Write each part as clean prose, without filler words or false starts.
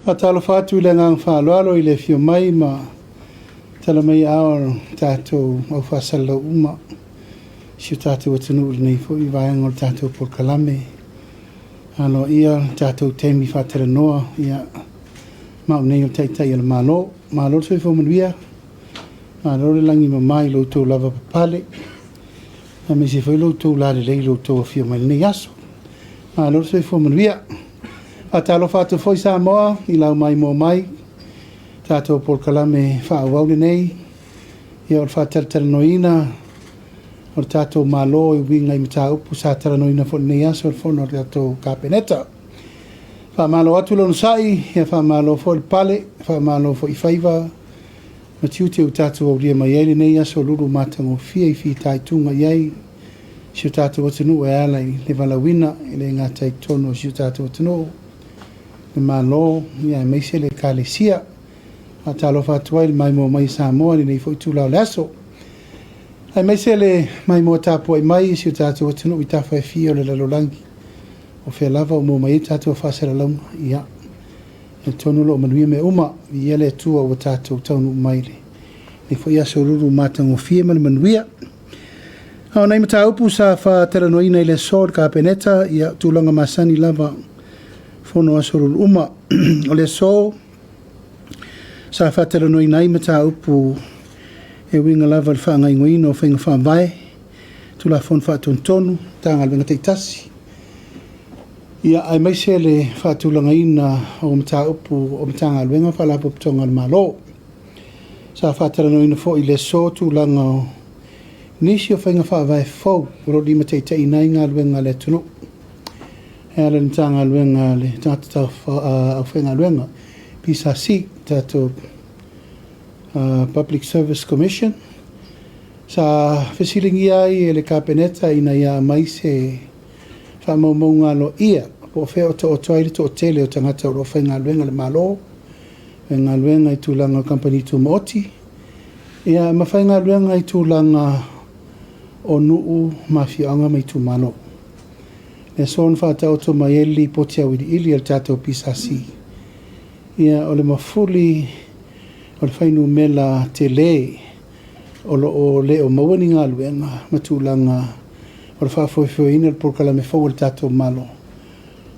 Fatalo fatu le ngang whaaloalo I le fio mai ma tala mai ao tātou au whasala uma. Siu tātou atunu uli nei fo I vaenga o tātou Polkalame. Ano ia tātou teimi whatara noa ia mau nei o taitai ala malo. Malo soi fo manuia. Malo le langi mamai lo tō lava papale. A me se foi lo tō lare lei lo tō fio mai nei aso. Malo soi fo manuia. Atalo fatu foi sa moa I lau mai mo mai. Tātou Polkalame whaawau le nei. Ia or whaatara noina. Or tātou malo I winga I mita upu sa tara noina fo nei aso. Or fono tātou kapeneta. Whaamalo atu lo nusai. Ia whaamalo fo I pale. Whaamalo fo I whaiva. Matiute u tātou au ria mai ele nei aso. Lulu matango fia I fi taitunga iai. Siu tātou atunu e ala I le walawina. I le ngā taitono siu tātou atunu. Le malo ia mai se le kalesia a talo fatuai mai mo mai Samoa ni nei foi tu la laso ai mai se le mai mo tapo ai mai si tatu tunu I tafa fio le lolangi o fe lava mo mai tatu fa sera long ia e tonu lo manui me uma ia le tu o tatu tonu mai le ni foi aso ruru matango fie man manuia au nei mata upu sa fa tera no ina ile sor ka peneta ia tulanga masani lava fono asorul uma o le so sa fatela no inai mata upu e winga lava le whaanga ingoino o whainga whaambae tu la fon whaatontonu tanga alwenga teitasi ia ai mai se le whaatulanga ina o mata upu o matanga alwenga whalapo ptonga al malo sa fatela no ina fo I le so tu langa nisi o whainga whaambae fau uro di mata ita inai ngā alwenga le tunu Ala ntanga alwenga le tata au whenga alwenga pisa si tato Public Service Commission sa fesilingi ai le kapeneta ina ia mai se whamaumaunga lo ia po whea o toaile to o tele o tangata o whenga alwenga le malo whenga alwenga I tūlanga company tu moti ia ma whenga alwenga I tūlanga o nuu mawhianga mai tu malo e son fata auto maeli potia widi ili al tato pisasi ia ole mafuli ole fainu mela tele o le o mawani ngā luenga matulanga ole whafo ina al Polkalame fau al tato malo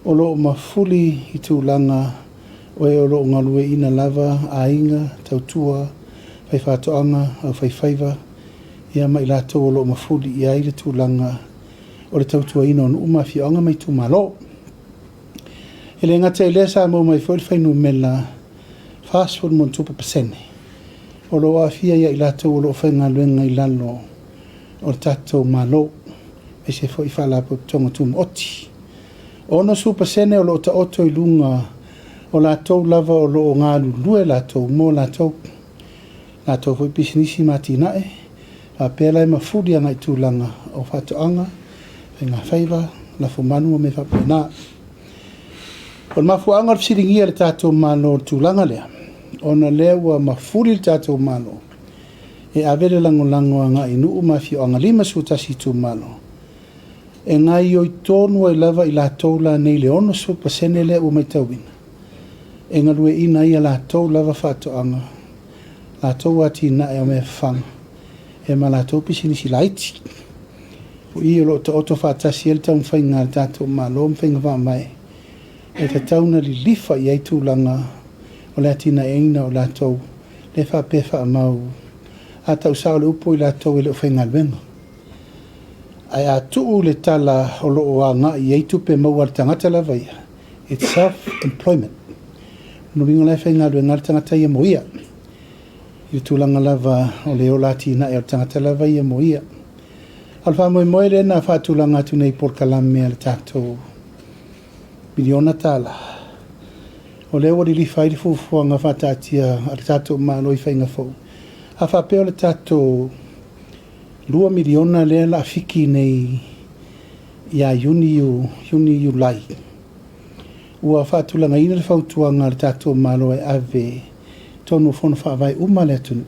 o mafuli I tūlanga o e o ngā lue ina lava a inga tautua fai whatoanga au fai whaiva ia mai lato o mafuli ia ile tūlanga o le tautua ina o uma whianga mai tu malo. E le ngata e lea sa mo mai fwoi whainu mela fast food mon tupa pasene. O lo a fia ia I lato o lo whainga luenga I lalo o le tato malo. E se fwoi whalapo tonga tu oti. O no su pasene o lo ta oto I lunga o lato lava o lo ngā lue lato mo lato. Lato fwoi pisinisi mati nae. A pēlai mafuri anga I tūlanga o whatoanga. Ngā whaiva, la fumanu o me whapena. O mafuanga o siringia le tātou malo tūlanga lea. O na lea ua mafuri le tātou malo. E avele lango a ngā inu umawhi o ngā lima sutasi tū malo. E ngā I oi tōnu ai lava I la tōla nei le ono su pasene lea ua mai tauina. E ngā lue ina I a la tō lava whatoanga. La tō ati na e o me whanga. E ma la tō pisinisi laiti. I lo to oto fatasi el tau whainga tātou malo mwhainga wha mai. E te tauna li lifa I ai tūlanga o le atina eina o lātou le wha pewha mau. A tau sao le upo I lātou e le whainga alwenga. Ai a tuu le tala o lo o a ngā I ai tupe mau al tangata la vai. It's self-employment. No winga le whainga alwenga al tangata I mo ia. I tūlanga lava o le o lātina e al tangata la vai I mo ia. Alfa moe le na whatulanga tu nei Polkalame al tātou miliona tala. O leo wadi li whairi fufuanga whatatia al tātou malo I whainga fau. A whapeo le tātou 2 miliona le la fiki nei ia yuni lai. Ua whatulanga ina le whautuanga al tātou malo e ave tonu whono whaavai uma le atunu.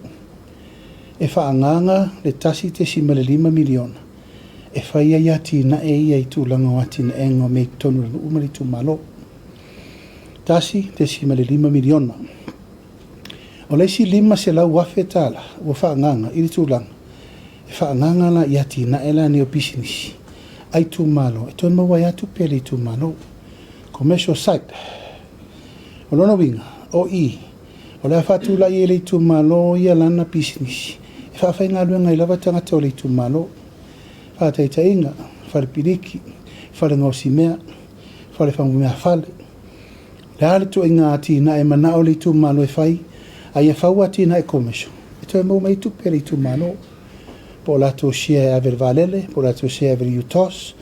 E whaanganga le tasi te 5 miliona. E whaia iati na e ia I tūlanga o ati na enga me tonu ranu umari tu malo. tasi te si male 5 miliona. O leisi 5 se lau wafe tala, ua whaanganga, iri tūlanga. E whaanganga la ia tina e la ni o pisinisi. Ai tū malo, e tuan maua ia tupele i tū malo. Commercial site. O lona winga, o i. O lea whaatula i ele i tū malo ia lana pisinisi. E whaawhainga luenga i lava tangata o le i tū malo. Whaataita inga, whare piriki, whare ngausi mea, whare whamumea whale. Le ale tu inga tina e mana o le i tū malo e whai, a ia whaua tina e commercial. E toi mau mai tupele i tū malo. Po la to sia e aver valele, po la to sia e aver utos,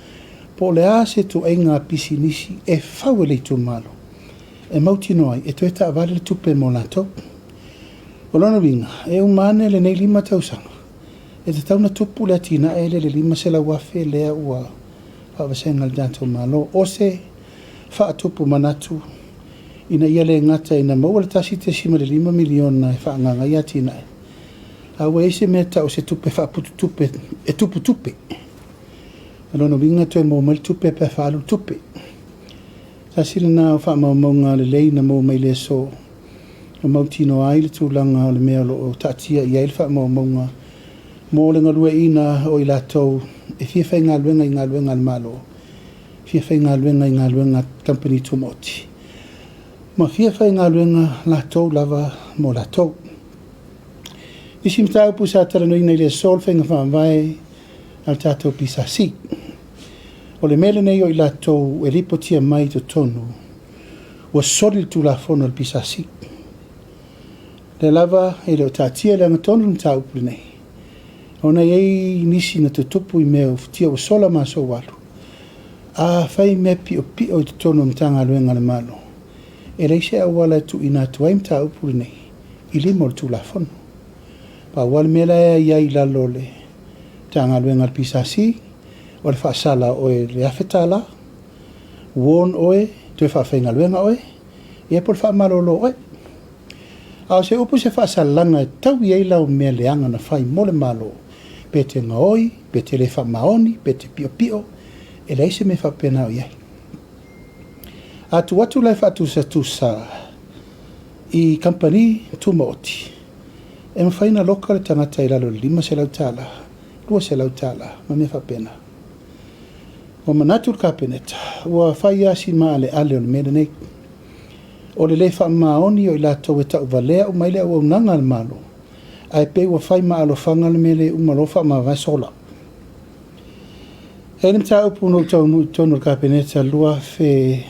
po le a se tu inga pisinisi e whaua le i tū malo. E mauti noi, e toi ta avale le tupe mo la to. O lona winga, e umane le nei 5 tausanga. E te tauna tupu le atina e le 5 se la wafe lea ua whaavasenga le dato malo. O se wha tupu manatu, ina ia le ngata ina maua le tasi te sima le 5 miliona e whaanganga i atina e. Awa eise mea tau se tupe whaaputu tupe, e tupu tupe. Alona winga toi mo mai tupe pe whaalu tupe. Tasira nā o whaamaunga le lei na mo mai le so. O mautino ai le tūlanga o le mea o tatia i aile whaamaunga. Mo le ngalua ina o i latou e whiawhai ngā luenga i ngā luenga al malo. Whiawhai ngā luenga i ngā luenga company tumoti. Ma whiawhai ngā luenga latou lava mo latou. Nisi mtau pu sa tala noi nei le sol whainga whaamwai al tātou pisasi. O le mele nei o i latou e ripotia mai to tonu. Ua sori tu la fono al pisasi. Le lava e le o tātia le anga tonu mtau pu nei. Ona ei nisi na tutupu i mea tia o sola maso walu. A whai mea pio pio i to tonu mtanga luenga le malo. E reise a wala tu ina tuai mtau pu nei. I limo tu la fono. Pa wal mela e iai lalo le tanga luenga al pisasi, o le whaasala oe le awhetala, won oe, tue whaawhenga luenga oe, e por whaamalolo oe. Ao se upu se whaasalanga e tau iai lau mea leanga na whai mole malo, pe te ngaoi, pe te le whaamaoni, pe te pio pio, e leise me whaapena o iai. Atu atu lai whaatusa tusa i company tumaoti. E mawhaina loka le tangata i lalo 5 se lau tala, 2 se lau tala, ma me whapena. O manatu kapeneta, ua whai asi maa le ale o le mele nei. O le le wha maoni o i lato e tau valea o maile au nanga le malo. Ai pe ua whai maa alo whanga le mele umalofa ma vai sola. E le mta upu no tonu kapeneta lua fe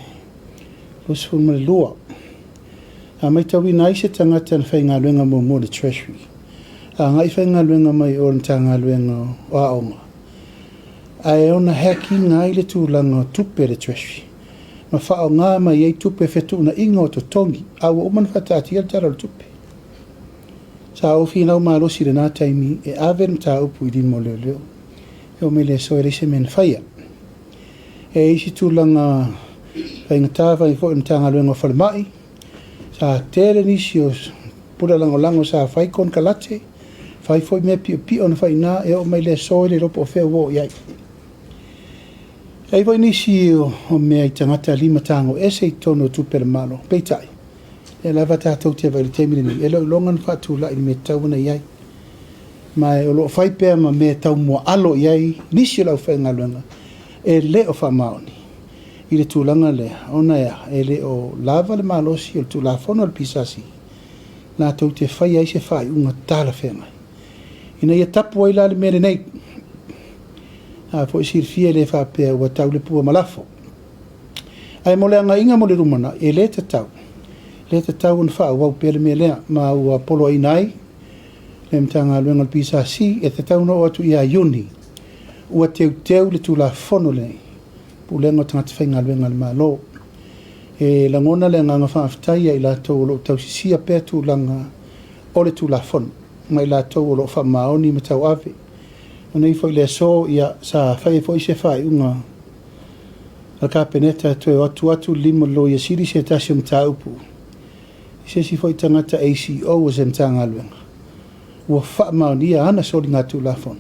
lusfun ma le lua. A mai tau ina ise tangata na whai ngā luenga mo le treasury. A ngai whai ngā luenga mai o le tanga luenga o aonga. A e ona heki ngai le tūlanga tupe le treasury. Ma whao ngā mai ei tupe whetu na inga o to tongi. A ua umana whatati al tara le tupe. Sa o whina o marosi le nā taimi e aver mta upu i limo leo leo. E o mele so e reise men whaia. E isi tūlanga whai ngatawa i fo i mtanga luenga o whalemai. Sa tere nisi o pura lango sa whai kon kalate, whai foi mea pio pio na whai nā e o mai le soe le ropo o whea wo iai. Ei voi nisi o mea i tangata 5 tango ese i tono tupele malo, peitai. E lava tātou te vai le temile ni, e lo longan whatula i me tauna iai. Ma e o lo whai pēr ma mea tau mua alo iai, nisi o lau whai ngaluanga, e le o whamaoni. I le tūlanga lea, ona ea, e le o lava le malosi o le tūlafono al pisasi. Nā tau te whai ai se whai unga tāla whengai. Ina ia tapu ai la le mere nei. A po isir fia le whapea ua tau le pua malafo. Ai mo le anga inga mo le rumana, e le te tau. Le te tau un wha wau pere me lea, ma ua polo ai nai. Le mtanga luenga al pisasi, e te tau no atu ia iuni. Ua teu le tūlafono le nei. Pulenga tangata whainga luenga le malo. E langona le nganga whaaftaia i latou o lo tausisia pēr tūlanga o le tūlafon. Mai latou o lo whamaoni me tau ave. O nei foi le so ia sa whai foi se whai unga. Al kapeneta toe atu 5 lo ia siri se tasi mta upu. Se si foi tangata ACO o se mtanga luenga. Ua whamaoni ia ana sori ngā tūlafon.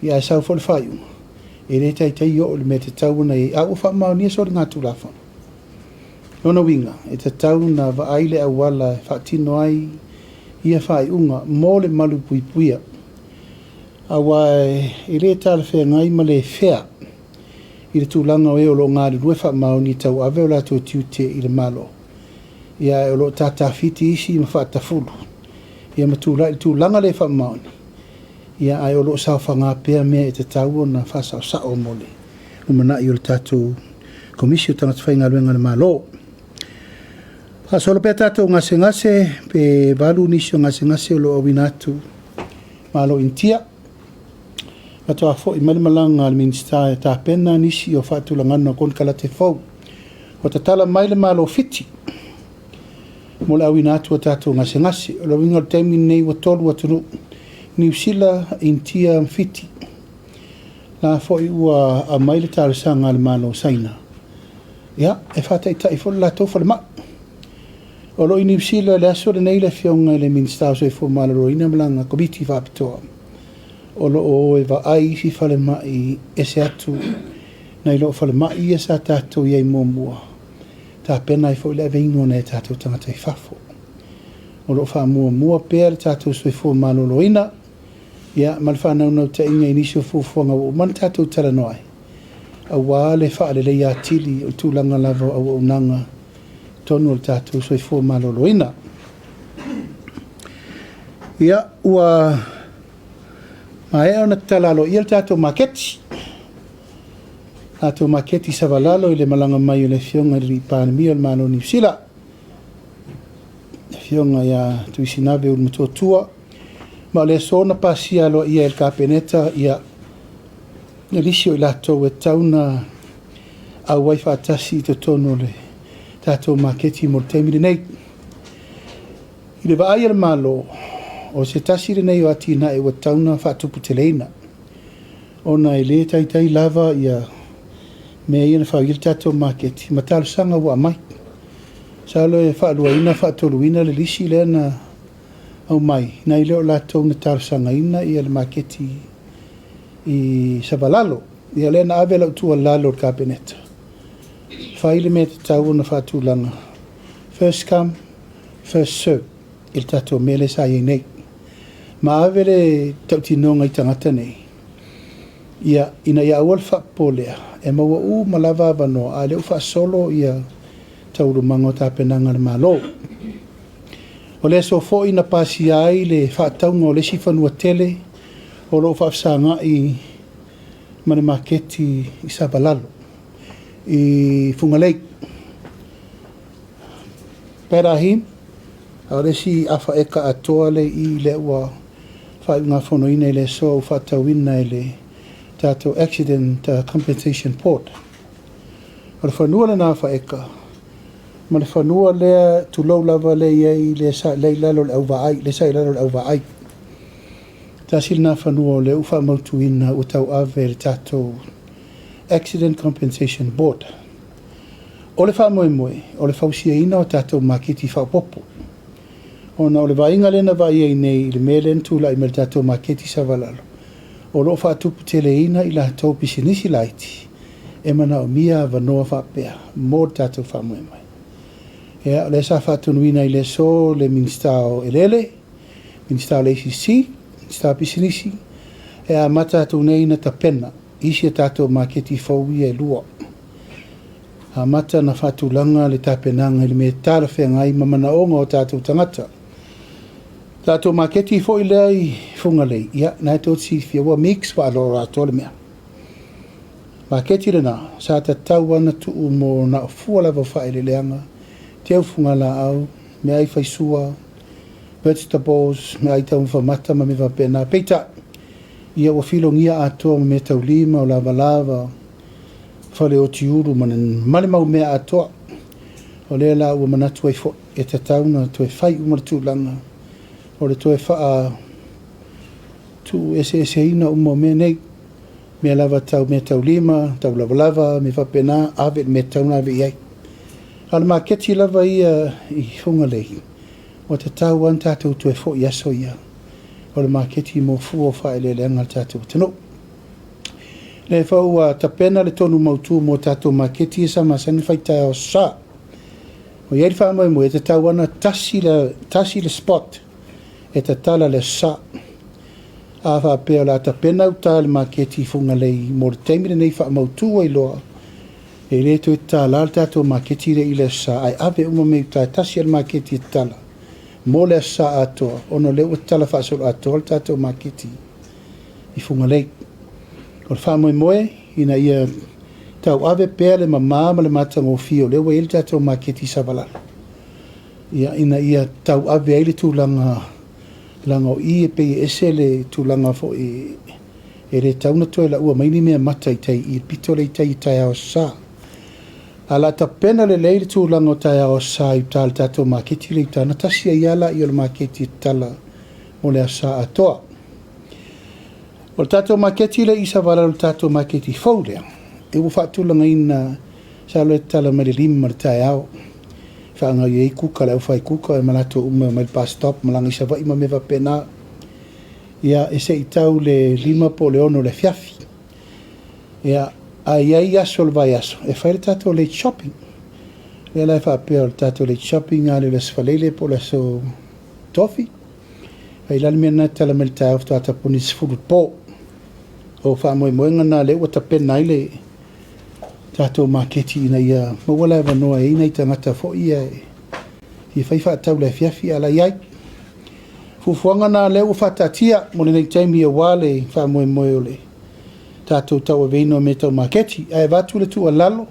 Ia e sau foi whai unga. E re tai o le me te tauna e au wha maonia sori ngā tūlafon. Lona winga, e te tau na vaaile a wala whaatino ai ia whai unga mole malu pui puia. Awa e le tala whea ngai ma le whea i le tūlanga o e o lo ngāri rue wha maoni tau ave o lato tiute i le malo. Ia e o lo tata fiti isi ma wha tafulu. Ia ma tūlanga le wha maoni. Ia ai o lo sao whanga pēr mea e te tau o na wha sao sao mole. Umana i o le tato komisio tangata whainga luenga le malo. Solo pe tato ngase pe valu nisio ngase o lo awinatu malo intia. Ato a fo i malimalanga al minsta e ta pena nisi o whaatulangana kon kalate fau. O ta tala maile malo fiti. Mo le awinatu o tato ngase o lo winga o temi nei wa tolu atunu New Sila intia fiti. La fo i ua a maile tala sanga al malo saina. Ia, e whata i tai fo la tofa le maa. O lo New Sila le aso le nei le fionga le minsta so e fo malaro ina malanga komiti whapitoa. O lo o e wa ai si whale mai e se atu nei lo whale mai e sa tatou iei mōmua. Ta pena i fo le veingo ne tatou tangata i whafo. O lo wha mua pēr tatou so e fo malaro ina. Ia, mal whanau nau ta inga inisio fufuanga o man tatou tala noai. A wā le wha le leia tili o tūlanga lava au nanga. Tonu o tatou so i fo malolo ina. Ia, ua mae o na talalo ia tatou maketi. Tatou maketi savalalo i le malanga mai o le fionga ri Palemia o malo New Sila. Fionga ia tuisinave o matotua. Ma le sona pasia lo ia el kapeneta ia na lisio i latou e tauna a waifa atasi to tono le tatou maketi mo temile nei. I le vaai al malo o se tasi le nei o atina e wa tauna whaatupu teleina. Ona i le tai lava ia mea ia na whau il tatou maketi. Ma talo sanga wa mai. Salo e whaaluaina whaatoluina le lisi le na au mai. Na i leo latou na talo sanga ina ia le maketi i Savalalo. Ia le na ave lau tua lalo o kabineta. Whaile me te tau na whaatulanga. First come, first serve. Il tato mele sa i nei. Ma avere tautinonga i tangata nei. Ia ina ia awal whapolea. E maua u malava avano a leo whaasolo ia taurumango tapenanga le malo. O le so fo ina pasi ai le whaataunga o le sifanua tele. O lo whaafsanga i mane maketi i Savalalo. I Fungalei. Perahim, auresi afa eka atoa le i le ua whainga whonoina i le so whatawina i le tato accident compensation port. O le whanua le nā whaeka. Ma le whanua lea tulau lava le iei le sa leilalo le au vaai, le sa leilalo le au vaai. Ta sil nā whanua le uwha mautuina o tau ave le tato Accident Compensation Board. O le whamoe, o le whausia ina o tatou maketi whaopopo. Ona o le vainga lena vai ei nei le melen tula i mele tatou maketi Savalalo. O lo whaatupu tele ina i la tau pisinisi laiti. E mana o mia vanoa whapea, mō tatou whamoe mai. Ea, o le sa whaatunuina i le so le minsta o elele, minsta o le ACC, minsta o pisinisi. Ea, mata atu nei na tapena. Isi e tatou maketi fauia e lua. A mata na whatulanga le tapenanga le me tala whengai mamana onga o tatou tangata. Tatou maketi fo i lea i fungalei. Ia, nai tō si whiawa mix wa alora atole mea. Maketi le nā, sa ta tau ana tuu mo na fua lava whaele leanga. Te au fungala au, me ai whaisua, vegetables, me ai tau whamata ma me wapena. Peita, ia o filongia atoa me tau lima o lava whale o tiuru manen male mau mea atoa o lea la ua manatu ai fo e te tauna to e whai umaratu langa o le to e wha tu ese ina umo me nei me lava tau me tau lima tau lava me whapena ave me tauna ave iai ala maketi lava ia i hungalei o te tau an tatou to e fo i aso ia o le maketi mo fua whaele le angal tatou tano. Le whau tapena le tonu mautu mo tatou maketi e sa masani whaitai o sa. O iei wha mo e te tau ana tasi le spot e te tala le sa. A wha pēo la ta pena uta le maketi funga lei mo le teimire nei wha mautua i loa. E reto e ta la tato maketi le i le sa ai ave uma me uta tasi al maketi e tala. Mo le sa atoa, ono leo e tala wha solo atoa le tato maketi i funga lei. O le wha moe ina ia tau ave pēa le mamama le matanga o fio leo e le tato maketi savala. Ina ia tau ave eile tu langa o i e pe ese le tūlanga fo e re tauna toi la ua maini mea mata i tei i pito le i tai ao sa. A la ta pena le leile tūlanga o tai ao sa i tāle tātou maketi le i tāna tasi a iala i o le maketi tala mo le asa atoa. O le tātou maketi le isa wala le tātou maketi faulea. E ua whaatūlanga ina sa le tala ma le lima le tai ao. Whaanga i kuka leo whai kuka e malato ume mai bus stop malanga isa wa ima mewa pena. Ia e se i tau le lima po le ono le fiafi. Ia a iai aso le vai aso. E whaere tato le shopping. Lea lai whaapea le tato le shopping a le sfalele po le so tofi. Ai lali mea na tala me le tai ofto ata puni sifuru po. O wha moe moenga na le ua tapena i le tātou maketi ina ia mawala e wanoa e ina i tangata fo ia i whaiwha tau le fiafi ala iai. Fufuanga na leo whatatia mo nei taimi e wale wha moe moe ole. Tātou tau a veino me tau maketi a e watu le tu a lalo.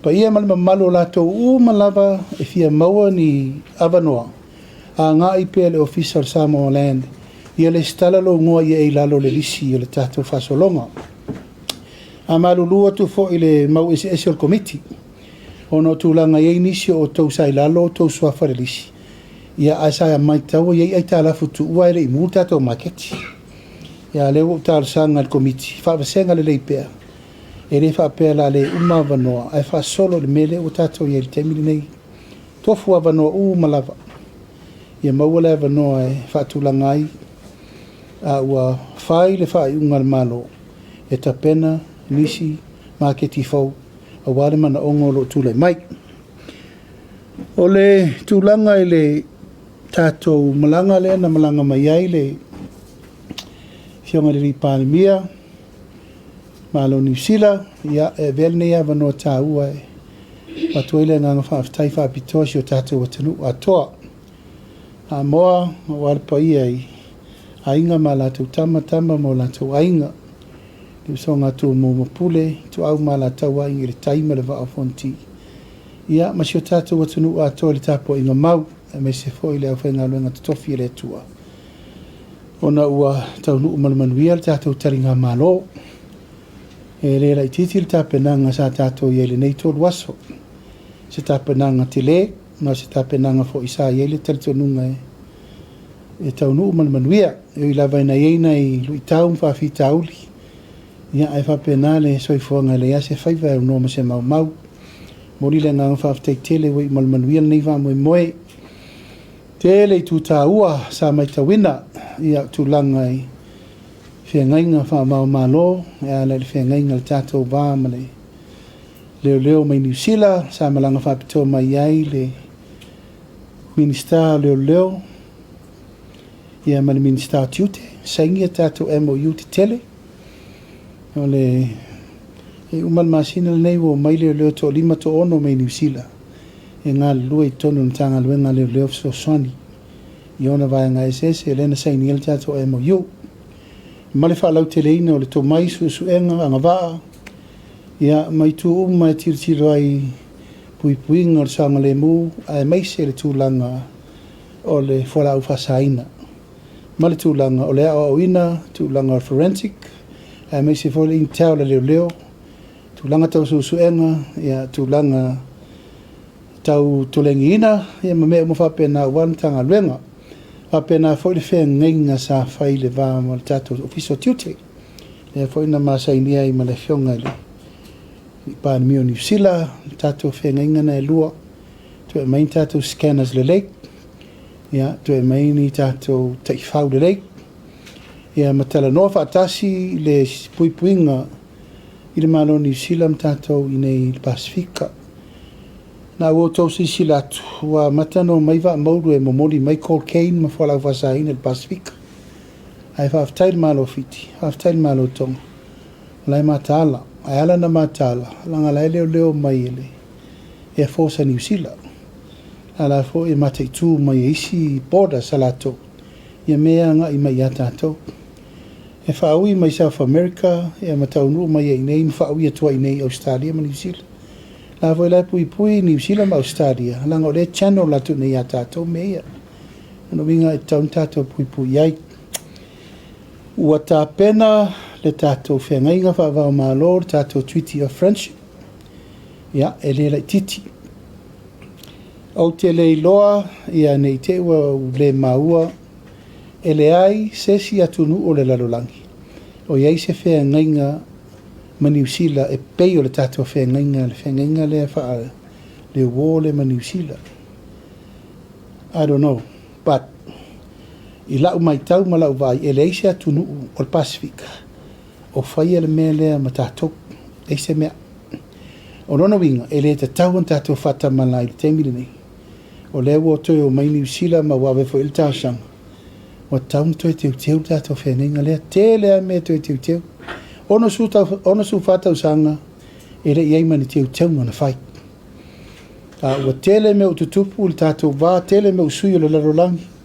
Pa ia malima malo latou malava e fia maua ni avanoa. A ngā i pēr le official Samoa Land. Ia le stala lo ngoa ia e lalo le lisi o le tātou whasolonga. A malulua tu fo i le mau ese ese o komiti. Ono tūlanga iei nisi o tau sai lalo o tau suafa le lisi. Ia a sai a mai tau iei ai tā lafu tu ua ele i mū tātou maketi. Ia leo o tāra sanga le komiti. Whaawasenga le leipea. E re whaapea la le uma wanoa. Ai wha solo le mele o tātou iei le temili nei. Tofu a wanoa malava. Ia mauala e wanoa e whaatūlanga ai. A ua whai le whai unga le malo. E tapena nisi maketi fau a wale mana ongo lo tūlai mai. O le tūlanga i le tātou malanga le na malanga mai ai le fionga le Palemia malo New Zealand ia e velne ia vanoa tā ua e patuele nganga whaaftai whaapitosi o tātou watanu atoa. A moa wale pa ia i ainga ma lātou tama mo lātou ainga. So ngā tū mō mapule, tū au mala taua ingi le taima le wā fonti. Ia, ma si o tātou watunu a toa le tāpo inga mau, e me se fo i le au whainga luenga totofi e le tua. Ona ua tau nuu manumanuia le tātou taringa malo. E le lai titi le tāpenanga sa tātou i ele nei tōru aso. Se tāpenanga te le, no se tāpenanga fo i sa i ele talitonunga e tau nuu manumanuia. E i lawa ina ieina i lui tau mwhawhi tauli. Ia ai whapena le soifuanga le ase whaiva e unoma se mau. Mori le nganga whaaftei tele wei malmanuia nei wha moe. Tele i tū tā ua sa mai tawina. Ia tūlanga i whiangainga wha malo. Ia le whiangainga le tātou wā ma le leo mai New Zealand. Sa malanga whapitoa mai ai le minister leo. Ia ma le minister tiute. Saingia tātou MOU te tele. Ole e umal masina le nei wo mai leo to lima to ono mai New Zealand. E ngā lua i tonu ntanga luenga leo so soni. I ona vai ngā SS e lena saini el tato MOU. Male whaalau te leina o le to mai su enga anga waa. Ia mai tu mai tiro ai puipuinga o le sanga le mu. Ai mai se le tūlanga o le whalau whasaina. Male tūlanga o le ao ina, tūlanga forensic. A me se fole in tau le leo. Tūlanga tau suenga, ia tūlanga tau tolengi ina, ia ma mea mwhapena wantanga luenga. Whapena fole whengainga sa whaile wā ma le tātou ofiso tiute. Ia fole na masainia i ma le whionga le Palemia New Zealand, tātou whengainga na e lua. Tu e main tātou scanners le lake. Ia, tu e maini tātou taifau le lake. Ia matala noa whaatasi le puipuinga i le malo New Zealand tātou i nei Pasifika. na o tau silatu wa matano mai va mauru e momoli mai cocaine ma fala vasaina el Pacific ai fa aftail malo fiti aftail malo tong lai matala ai ala na matala langa lai leo mai ele e força New Zealand ala fo e mate tu mai isi border salato ia mea nga i mai ata to e fa ui mai South America e matau nu mai e nei fa ui atua i nei Australia ma New Zealand la voi la pui New Zealand ma Australia langa o le channel la tu nei ata to mea no vinga e taun tato pui ai ua ta pena le tato whengainga fa vau malo tato Treaty of Friendship ia e le lai titi au te le loa ia nei te ua le maua e le ai sesi atunu o le lalolangi o iai se whengainga ma New Zealand e pei o le tato whengainga le faa le wole ma New Zealand I don't know but i lau mai tau ma lau vai e le eise atunu o le Pacific o whai le mea lea ma tato eise mea o nono winga e le te tau an tato whata malai le temile nei o le wo toi o mai New Zealand ma wawe fo il tausanga o taun toi teu tato whenenga lea te lea mea toi teu ono su whata usanga e le iei mani teu mana whai o tele me ututupu le tato wā tele me usui o le larolangi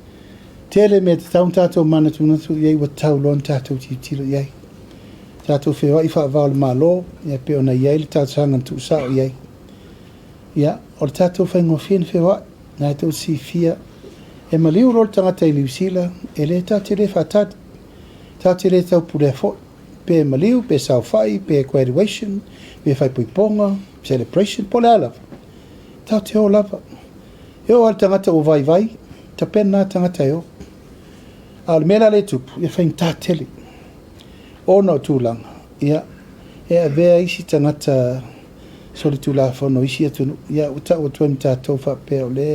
tele me te taun tato mana tunatu iei wa tau lon tato tilo iei tato whewa i wha vau le malo ia pe ona iei le tato sanga tu sao iei ia o le tato whaingo whien whewa nai tau si fia e maliu rol tangata i New Zealand e le tate le whatati tate le tau pure fo pe maliu pe sao whai pe graduation pe whai puiponga celebration po le alawa tau te o lava eo al tangata o vai ta pena tangata eo al mela le tupu ia whain tatele ono tūlanga ia e a vea isi tangata soli tūla whono isi atunu ia uta o tuam tātou whapea o le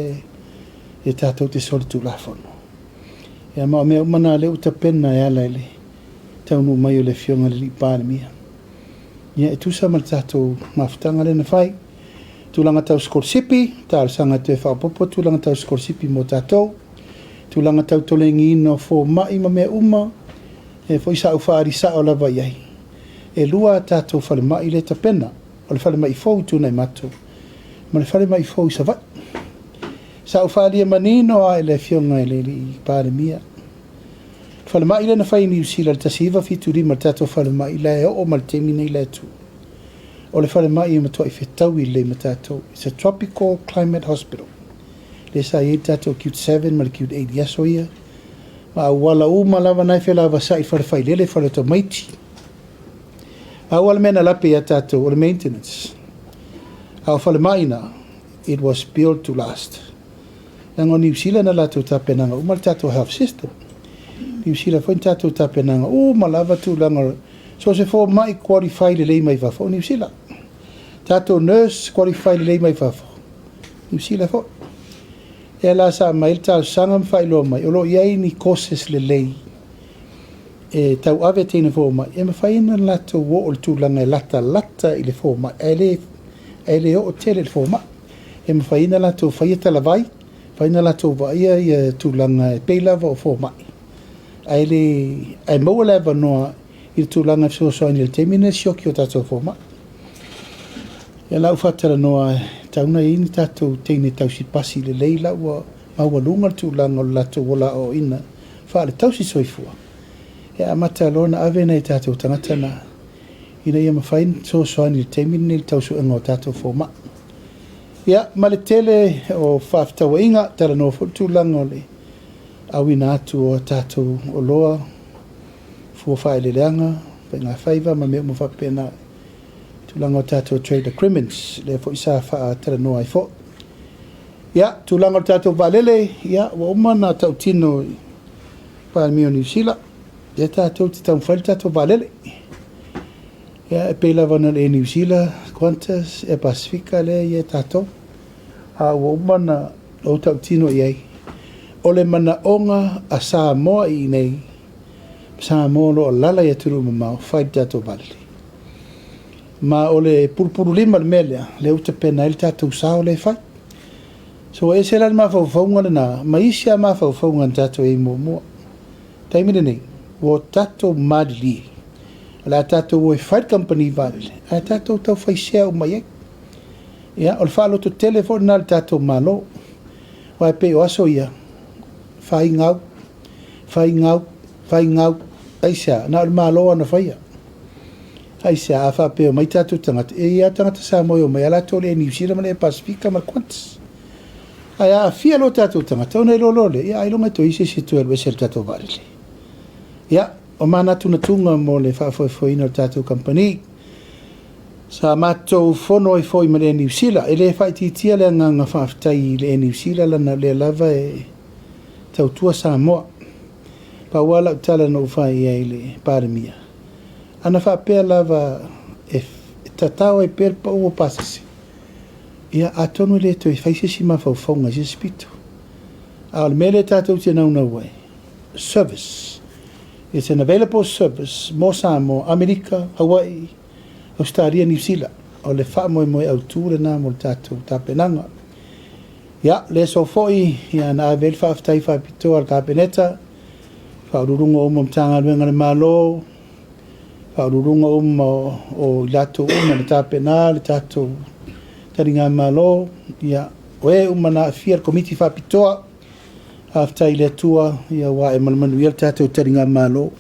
e tātou te soli tūla whono ia maa mea umana le uta pena e ala ele taunu mai o le fionga le li Palemia ia e tusa ma le tātou mawhitanga le na whai tūlanga tau skorsipi tāra sanga te whapopo tūlanga tau skorsipi mo tātou tūlanga tau tolengi ino fo mai ma mea uma e fo isa uwhaari sa o lava iai e lua tātou whale mai le tapena o le whale mai fau tūnei matou ma le whale mai fau isa vai sa uwhaari e manino a ele fionga ele li Palemia whale mai le na whai New Zealand tasiva fitu rima tātou whale mai le o mal temi nei le tu o le whale mai e matua i whetau i le matatou it's a tropical climate hospital le sa i tātou cute 7 ma le cute 8 yaso ia ma wala uma lava nai fe lava sai fare fai lele fare to maiti a wala mena lape ya tato o le maintenance a fale maina it was built to last lango New Zealand la to tapenanga uma tato health system New Zealand foi tato tapenanga uma lava tu lango so se fo mai qualify le mai va fo New Zealand tato nurse qualify le mai va fo New Zealand fo e la sa mai tal sangam failo mai o lo iai ni koses le lei e tau ave tene fo mai e me faina lato wo o tu langa lata i le fo mai ele o tele le fo mai e me faina lato faita la vai faina lato vai ia tu langa pe lava o fo mai ele ai mo lava no il tu langa so ni il termine shock o tato fo mai e la ufatara no tauna ini tatou teine tausi pasi le leila ua maua lunga tūlanga o lato wola o ina wha le tausi soifua e amata lona ave nei tatou tangata na ina ia mawhain so soani le teimine le tausu anga o tatou fōma ia ma le tele o whaftawa inga tala no tūlanga o le awina atu o tatou o loa fua whae le leanga pa ngā whaiva ma mea mwhapena tūlanga o tātou trade agreements le fo isa wha tala noa i fo ia tūlanga o tātou valele ia wa umana tau tino Palemia New Zealand ia tātou te tau whaile tātou valele ia e peila vana le New Zealand Qantas e Pacifica le ia tātou a wa umana o tau tino iei o le mana onga a Samoa i nei Samoa lo lala ia turu mamau whaile tātou valele ma o le purupuru lima le melea le uta pena il tātou sao le whai So e se lan mawhauwhaunga lana, maisia mawhauwhaunga tato e mua. Taimine nei, wo tato madili. La tato wo e fight company vadile. A tato tau whaisea o mai. Ia, o le whaalo to telefon na le tato malo. Wai pe o aso ia. Whai ngau. Aisa, na le malo ana whaia. Aisa, a wha pe o mai tato tangata. E ia tangata sa moi o mai ala tole e New Zealand mane e Pasifika ma Qantas. Ai fia lo tato tangata, ona lo lole. Ia, ai longa to isi si tu elwe se tato vadile. Ia, o mana tuna tunga mo le whaafoi na tato company. Sa matou fono e foi ma le New Zealand. E le whaititia le nganga whaaftai le New Zealand lana le lava e tautua Samoa. Pa wala utala no whai e le Palemia. Ana whaapea lava e tatao e perpa o pasasi. Ia atonu le to e whaisesi ma whauwhaunga si spito. A le mele tatou te nau wai. Service. It's an available service. Mo Samoa, Amerika, Hawaii, Australia, New Zealand. O le wha moe au tūre nā mo le tātou tāpenanga. Ia, le so foi, ia na avel whaaftai whaapito al kāpeneta. Whaururunga o mtanga luenga le malo. Whaururunga o lato le tāpena, le tātou taringa malo. Ia, oe na fiar komiti whaapitoa. After ile tua ia wa e malmanu ia tatou taringa malo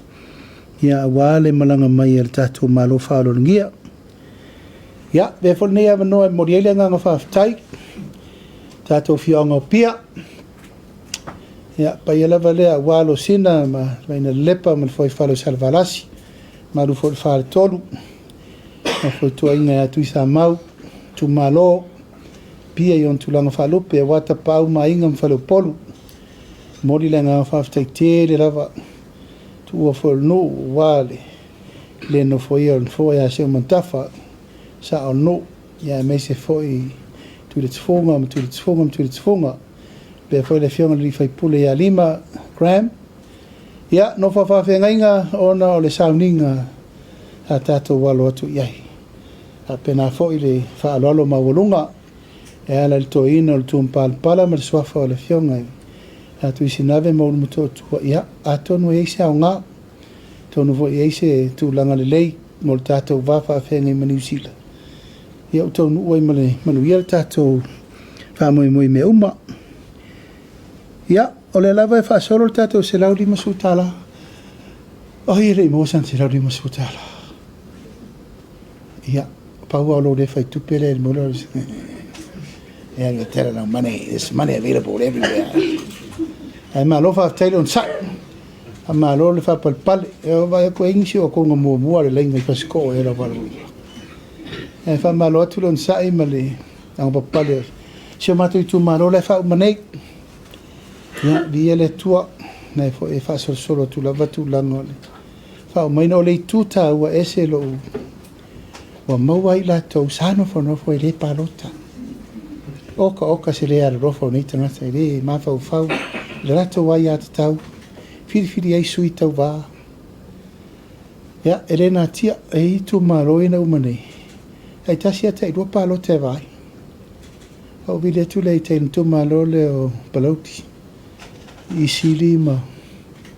ia wa le malanga mai ia tatou malo falo ngia ia ve fo nei ava no e moriele nga fa aftai tatou fionga pia ia pa ia lava le wa lo sina ma ina lepa ma foi falo salvalasi ma lu fo fal tolu ma foi tua inga tu sa mau tu malo pia yon tu langa falo pe wa ta pau ma inga falo polu mori le nga whaaftai te le lava tua whol no wale le no foi on foi a se montafa sa on no ia me se foi tu le tfonga pe foi le fionga li fai pule ia 5 gram ia no fa whawhenga ona o le sauninga a tato walo atu iai a pena foi le whaalolo mawalunga e ala le toina le tumpalpala ma le swafa o le fionga atu isi nave mo le moto tua ia atonu e se aunga tonu vo e se tu langa le lei mo le tatou wafa whenga i New Zealand ia tonu ua i manu ia le tatou whamoe moe me uma ia o le lava e whaasolo le tatou se lau lima sutala o hi rei mosan se lau lima sutala ia pau au lo le whai tupele le mola ia nga tera na money there's money available everywhere ai malo fa tailo sa a malo le fa palpal e va ko ingsi o ko ngo mo le lenga fa sko e la va e fa malo tu lon sa i male ang papale se matu tu malo le fa mane ya di ele tua na fo e fa solo tu la va tu la no fa mai no le tuta wa ese lo wa mo wai la to sano fo no fo le palota oka se le ar rofo ni tanga se le ma fa le rato wai at tau fili ai sui tau va ya elena tia e tu maro na umane ai tasia te do palo te vai o vile tu le te tu malo le o paloti i silima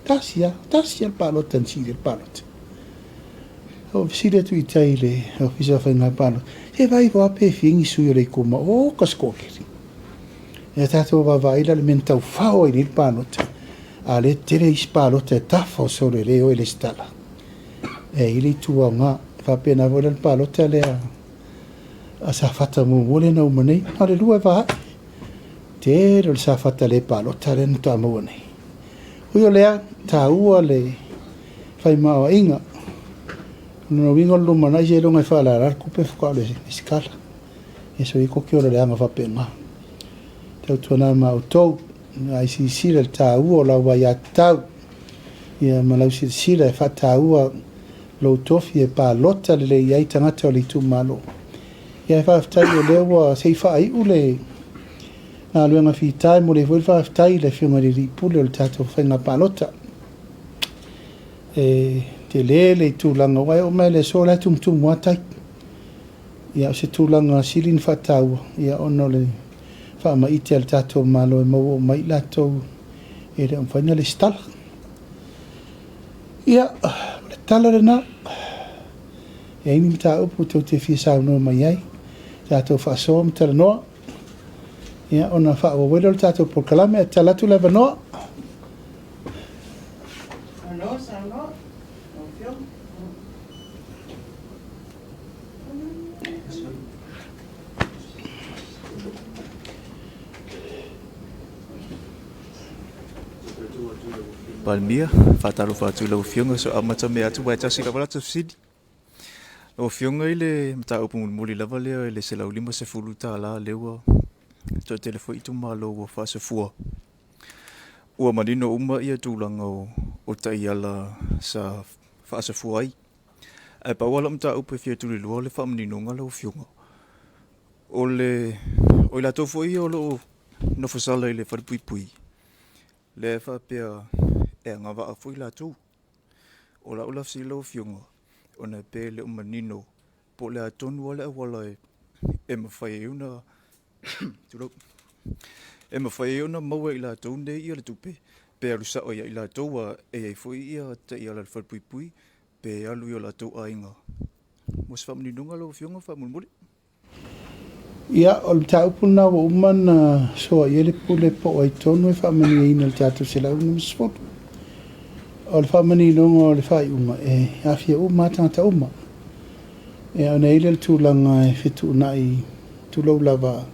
tasia il palo tan il palot o sile tu itaile o fisa fa na palo e vai vo pe fingi sui le kuma o kaskokiri e tato va vai la menta u fao il palot ale tere ispalo te tafo sole le o le stala e ili tua nga fa pena vola il palot le a sa fata mo vole na umane ale lua va te lo sa fata le palot le nta mo ne o le ta u le fai ma inga no vingo lo mana je lo ngai fa la ar ku pe fa le skala eso i ko kio le anga fa pena te tona ma auto ai si si le ta u la wa ya ta ia ma la si le fa ta u lo tofi e pa lotta le ia tanga te le tu malo ia fa ta le wa sei fa ai u le na lo nga fi ta mo le fa ta le fi ma le pule le tato fa na pa lotta e te le tu langa wai o mai le so la tum watai ia se tu langa silin fa ta ia ono le whaamaiti al tātou malo e mau o mai lātou e re umwhaina le stala. Ia, le tala re nā. E ini mta upu tau te fia sao noa mai ai. Tātou whaasoa mta noa. Ia, ona whaawawela le tātou polkalame e talatu lewa noa. Ano, sao noa? Palemia, whātaro whātu lau whionga so amata me atu wai tasi la walata fsidi. Lau whionga i le mta upu muli lava lea i le se lau lima se fulu tā la leua. Tō telefo i tu malo ua whase fua. Ua manino uma ia tūlanga o tai ala sa whase fua ai. Ai pawala mta upu e fia tuli lua le whamanino ngā lau whionga. O i la tofu i o lo nofasala i le wharipui. Le whapea e ngā waa fui la tū. O la ula fsi lau whionga. O na pē le umanino. Po le atonu wale awala e mawhai e una. E mawhai e una maua i la tū ne ia le tupe. Pē alusa o ia i la tūwa e ei fui ia te ia la wharipui. Pē alu i o la tū ainga. Mos whamanino ngā lau whionga whamunmuli. Ia, o le taupuna wa umana soa iele pule po ai tonu e whamani e ina le tātou se lau na masfotu. O le whamani longa o le whai unga e awhia uma tangata uma. E au nei le tūlanga e whitu nai tūlau lava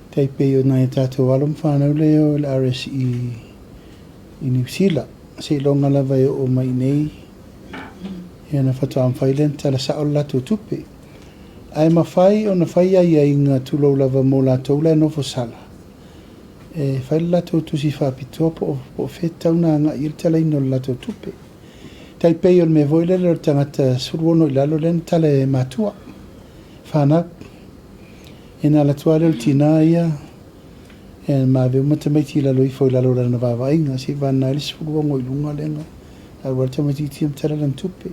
teipei o nai tātou alum whanau leo le RSE i New Zealand. Se longa lava e o mai nei e ana whatua amwhailen tala sa o lato tupe. Ai mawhai o na whai ai ai ngā tūlau lava mō lātou le nofo sala. E whai lātou tusi whapitoa po whetau nā ngā i tala ino lātou tupe. Tai pei o me voile le tangata suruono i lalo len tala e mātua. Whanau. E nā latua leo tina ia. E mā veo matamaiti lalo i fo i lalo rana wawa inga. Si vana ili suruongo i lunga lenga. A wala tamaiti tiam tala lan tupe.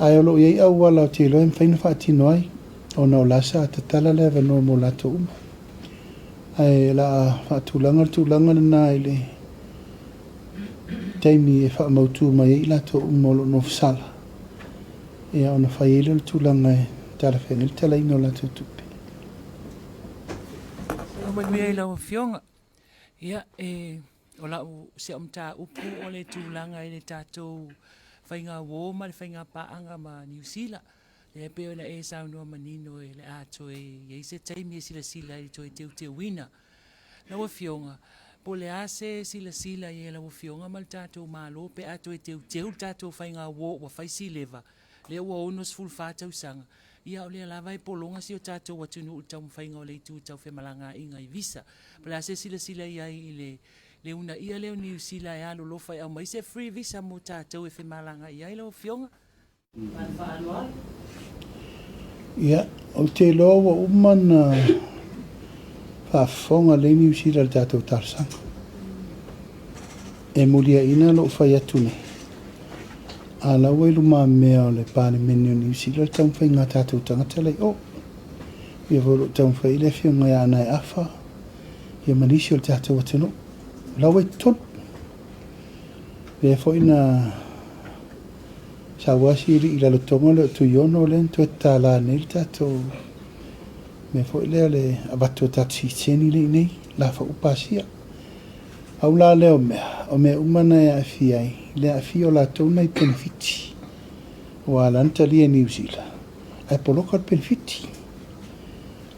Ai olo iei au wala o te loe mwhaina whaatino ai. O nao lasa ta tala lewa no mo lato uma. Ai la whaatulanga le nā ele. Teimi e whaamautu mai ei lato uma o lo no fsala. E au na whai ele le tūlanga e tala whenil tala ino lato tupe. O mai mea i lau whionga. Ia o lau se omta upu o le tūlanga i le tātou whainga wō ma le whainga paanga ma New Zealand. Le peo na e saunua manino e le ato e se taimi e sila i to e teu wina. Lau whionga. Po le ase sila i e lau whionga ma le tātou malo pe ato e teu tātou whainga wō wa whaisi leva. Le ua onos full whātau sanga. Ia o le lava e polonga si o tātou watunu u tau mwhainga o le itu tau whemalanga inga i visa. Po le ase sila i ai i le una ia leo New Zealand e alo lofa e au mai se free visa mo tātou e whemalanga i ai lau whionga. Ia, o te loa wa umana whaafonga le New Zealand tātou tarsanga. E mulia ina lo whai atu ne. A lau e luma mea o le parliamentary o New Zealand tau whai ngā tātou tangata lei o. Ia volo tau whai le whionga ia ana e awha. Ia manisi o le tātou atano. Lau e tonu. Le fo ina sa wasi i lalo tonga le tu yono le tu tala nei tātou. Me fo ile le abato tatsi tseni le nei la fa upasia. Au la leo mea, o me umana e afi ai, le afi o la tona i benefiti. O alanta li e New Zealand. Ai poloka benefiti.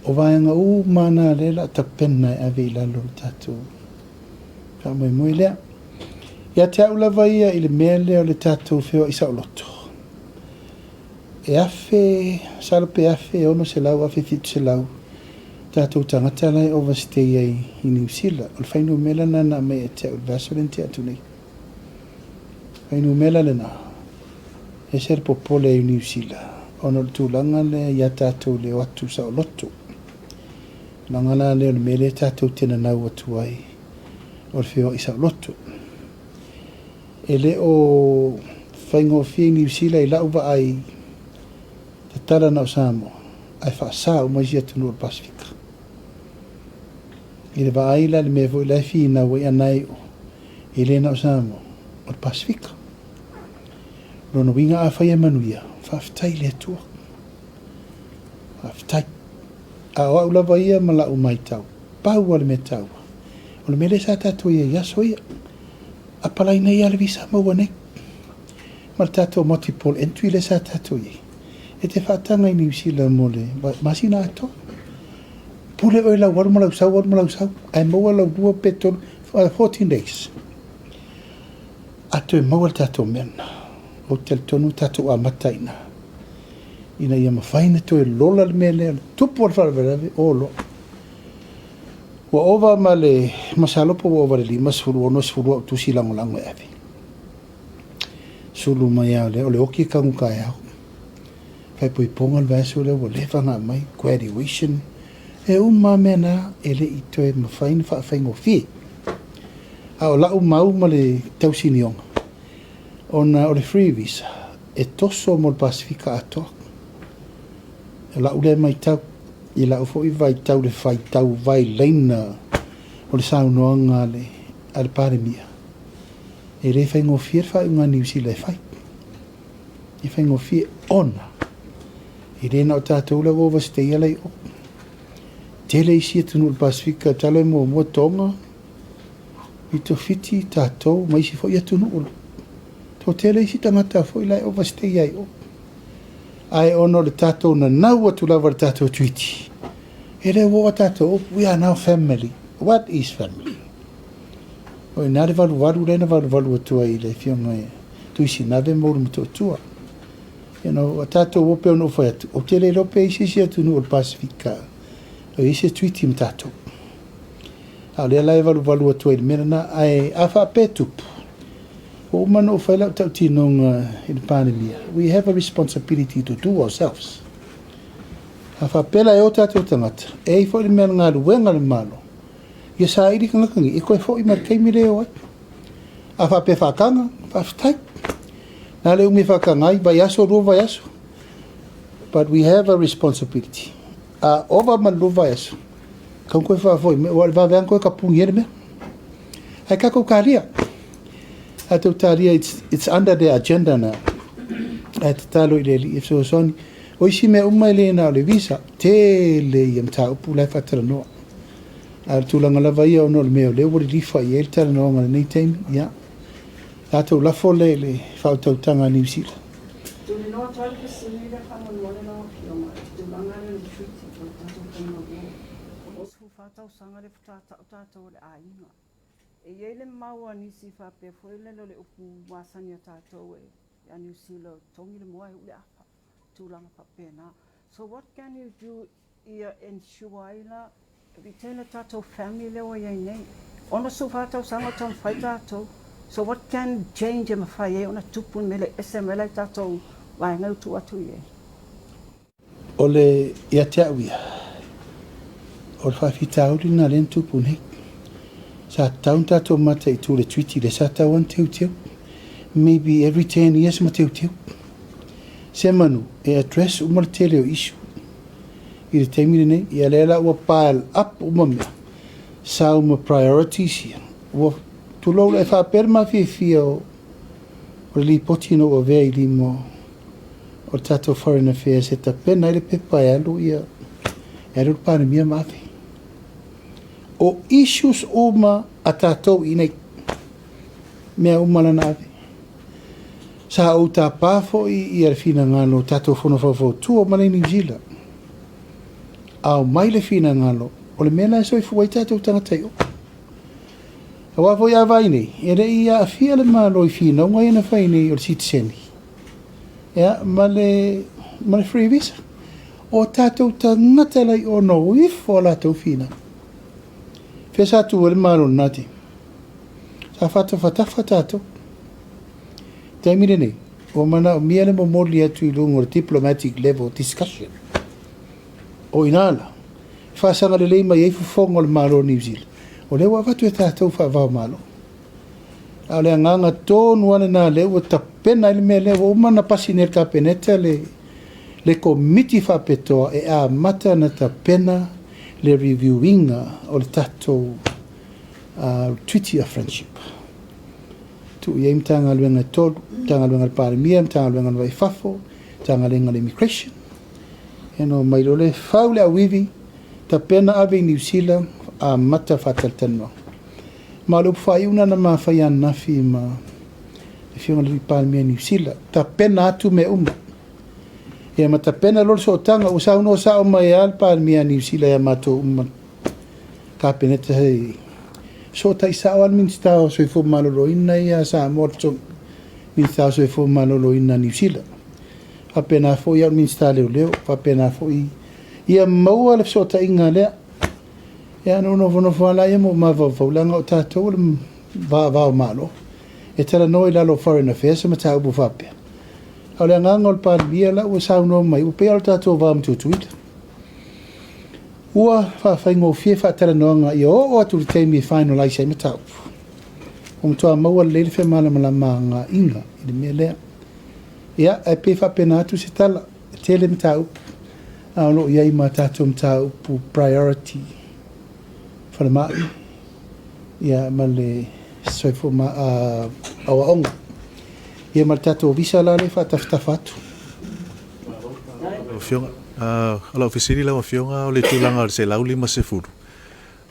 O vaianga mana le la tapena e ave la lo tātou. Ka moe lea. Ia te au lava ia i le mea lea o le tātou whio i sao loto. E afe, salape afe, ono se lau, afe fitu se lau. Tātou tangata lai overstay ai i New Zealand. O le whainu mela nana me e te au vasolen te atu nei. Whainu mela le na. E ser popole i New Zealand. Ono le tūlanga le ia tātou le watu sao loto. Langala le o le mele tātou tena nau atu ai. O le whio i sao loto. E le o whaingo fie New Zealand i lauwa ai te tala na o Samoa. Ai whaasā o mai sia tunu o Pasifika. I le vaaila le mea fo ilai fina wa anai o i le na o samo o le Pasifika. Lono winga a whaia manuia, whaftai le atua. Whaftai. A o aula vaia ma la umai tau. Pau ale me tau. O le mele sa tato ia yaso ia. A palai nei ale visa maua nei. Ma le tato multiple entry le sa tato ia. E te whaatanga i New Zealand mo le masina ato. Pule oi lau waru malau sau. Ai maua lau dua petol 14 days. Ato e maua le tato mena. O te tonu tato a mataina. Ina ia mawhaina to e lola le mele. Tupu al whareverave o lo. Wa ova ma le masalopo wa ova le lima suru ono suru au tusi lango lango e avi. Sulu mai au le o le oki kangu kai au. Fai pui ponga le vaso le wa lefa ngā mai graduation. E uma mena e le ito e mawhaina whaafengo fie. A o lau mau ma le tausini onga. Ona o le free visa. E toso mo le Pasifika atoa. E lau le mai tau. I la ufo I vai tau le fai tau vai leina o le saunoanga le Palemia. E le fai ngofia fai unga New Zealand fai. I fai ngofia ona. I le na o tātou la gova stay alai o. Tele isi tunu le Pasifika tala mo mua tonga. I to fiti tātou maisi fo I atunu ulu. To tele isi tangata fo I lai over stay ai o. Ai ono le tātou na nau atu lava le tātou tuiti. E le wo tātou, we are now family. What is family? O I nare walu reina walu atua I le fionga e. Tuisi nave mauru mto atua. You know, a tātou wope ono fai atu. O te le lope isi si atu nu o le Pasifika. O isi tuiti m tātou. A le alai walu atua I le mena na ai awha petupu. O mana o whaila tau tinonga I le Palemia. We have a responsibility to do ourselves. A whapela e o tātou tangata. E I fo I mea ngā ruenga le malo. Ia sa iri kangakangi. I koe fo I markeimi leo ai. A whape whakanga. Whaftai. Nā leo mi whakangai. Vai aso rua vai aso. But we have a responsibility. A ova man rua vai aso. Kau koe whafoi. Wale wawean koe ka pungi ere mea. Hai kako kāria. Ato taria, it's under the agenda now. At talo I le if so soni. O isi me umai le na le visa. Te le I mta upu lai whatara noa. Al tulanga lava ia ono le meo le wari lifa I el tala noa ngana nei teimi. Ia. Ato lafo le whautautanga New Zealand. Tuli noa tali ke sinira kama nuane noa kioma. Tulanga le treaty ko tato kama noa. Osu whatau sanga le whatau le ainga. E yele maua nisi whape foi lelo le upu wasani o tātou e New Zealand tongi le moa ule apa tūlanga whape na. So what can you do ia ensure ila retain a tātou family leo iai nei? Ona su whatau sanga tau whai tātou. So what can change e mawhai e ona tupun mele SML tātou wai ngau tu atu iai? Ole ia te awia. Ole whawhitauri na len tupun hei. Sa taun tātou mata I tū le treaty le sa tau an teu teu. Maybe every 10 years ma teu teu. Se manu e address umar tele o issue. I le teimire nei, I alela ua pile up uma mea. Sa uma priorities ia. Ua tulou le whapera ma fia o li poti no o vea I limo o tātou foreign affairs e ta pena I le pepa e alu ia. E alu Palemia mafi. O issues uma a tātou I nei mea uma lana ave. Sa o tā pāfo I ar fina ngalo tātou whono whawhau tua mana I New Zealand. Au mai le fina ngalo o le mea lai soi fuwai tātou tangatai o. A wafo I awai nei, e re I a fia le malo I fina, unga ina whai nei o le citizeni. Ea, ma le free visa. O tātou tangata lai o no ifo la tau fina. Fesa tu le malo nati. Sa fata fatato. Taimire nei. O mana o mia le momoli atu I lungo diplomatic level discussion. O inala. Fasanga le leima I fufonga le malo New Zealand. O le wafatu e tātou whawao malo. A le anganga tōnu ane nā leo ta pena I le mea leo o mana pasi nel ka peneta le komiti whapetoa e a mata na ta pena le reviewinga o le tatou treaty of friendship. Tu ia mtanga luenga tolu, tanga luenga le Palemia, tanga luenga le Waifafo, tanga luenga le immigration. Eno mai le faule a wivi, ta pena ave New Zealand a mata fataltano. Ma lo fai una na mafai nafi ma le fiona le Palemia New Zealand, ta pena atu me uma. Ia ma ta pena lor so tanga usa uno sa o mai al Palemia New Zealand ya mato uma. Ka peneta hei. So tai sa al minsta so fo malolo ina ia sa morto minsta so fo malolo ina New Zealand. Apena fo ia minsta leo apena fo ia mau al so tai ngale ia no fala ia mo ma va langa o tato va malo e tala no ila lo foreign affairs ma ta bu fape ala ngangol pa bia la o sa no mai o pe al tato va mtu tweet ua fa ngo fie fa tala no nga yo o tu te mi finalize me tau to mau le fe mala nga inga i me le ia e pe fa penatu se tala tele me tau a no ia i mata tum tau pu priority fa ma ia male so fo ma a onga ia mata to visa la le fa tafatu ala ofisiri la fionga o le tulanga se lauli ma se furu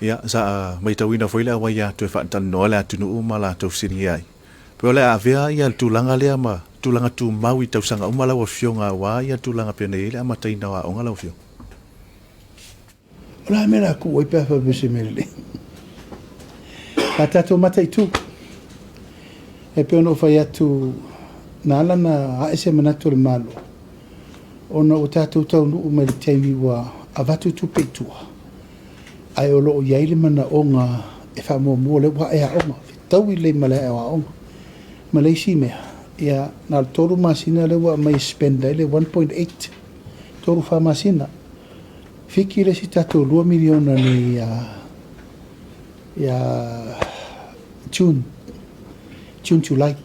ia sa mai tawina foi la wa ia to fa tan no la tunu mala to ofisiri ai pe le avea ia tulanga le ma tulanga tu maui tau sanga umala wa fionga wa ia tulanga pene ile ma taina wa onga la fionga la mera ku oi pa bese mele ata to mata itu e pe no fa ia tu nala na a ese manato le malo ona o tatou taunu uma le taimi wa avatu tupetua ai o loo iai le mana onga e whamuamua le wa ea onga tau i le mala ea onga Malaysia mea ia nal toru masina le wa mai spenda le 1.8 toru wha masina fiki le si tatou 2 miliona ni June July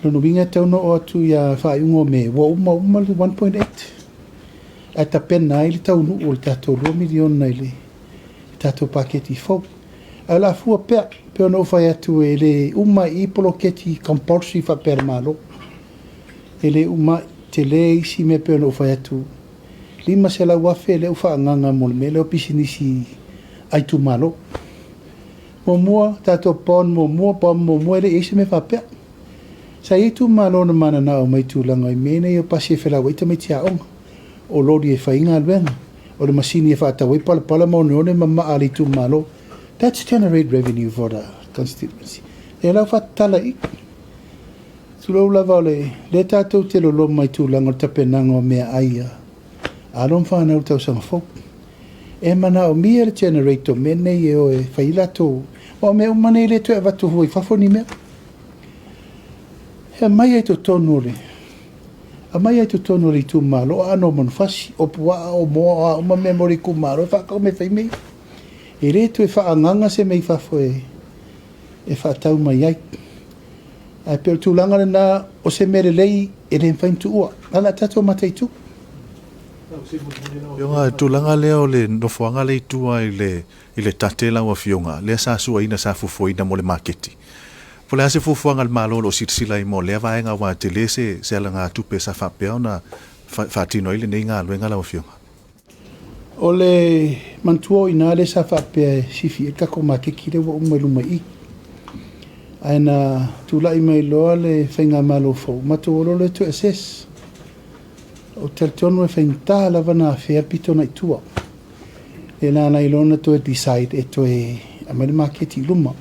no vinga tau no atu ya fa ungo me wa uma 1.8 ata pena ile tau no o tato 2 milion na ile tato paketi fo ala fu pe no fa atu ele uma I poloketi compulsory fa per malo ele uma tele si me pe no fa atu lima se la wa fe le fa nganga mo me le pisinisi ai tu malo mo tato pon mo ele ese me fa pe sa itu malo na mana na o mai tulanga I mene yo pasi fela wita mai tia onga o lori e whainga alwenga o le masini e whaata wai pala mo ne mama ali tu malo that's generate revenue for the constituency e lau whatala I tulau lava le tātou te lolo mai tulanga o tapenanga o mea aia alon whanau tau sanga fok e mana o mia le generator mene e o e whailato o mea umane le tu e watu hui whafoni mea he mai ai to tonore a mai ai to tonore tu malo ano mon fasi o pua o mo o ma memory ku malo fa ko me fai me e re tu fa anganga se me fa foi e fa tau mai ai a per tu langa na o se mere lei e le fa tu o ala tato matai tu Fionga tulanga leo le no fuanga le tua ile tatela wa fionga le sa su ina sa fu ina mo le marketi Pole ase fufuanga al malo lo sila I mo le vaenga wa te lese se langa tupe sa fa peona fa tino ile nei nga luenga la ofionga. Ole mantuo ina le sa fa pe sifi ka ko ma ke kile wo umelu mai. Aina tula I mai lo le fenga malo fo mato lo le to SS. O teltono e fenta la vana fe pito na tua. E la na ilona to decide e to e amani market luma.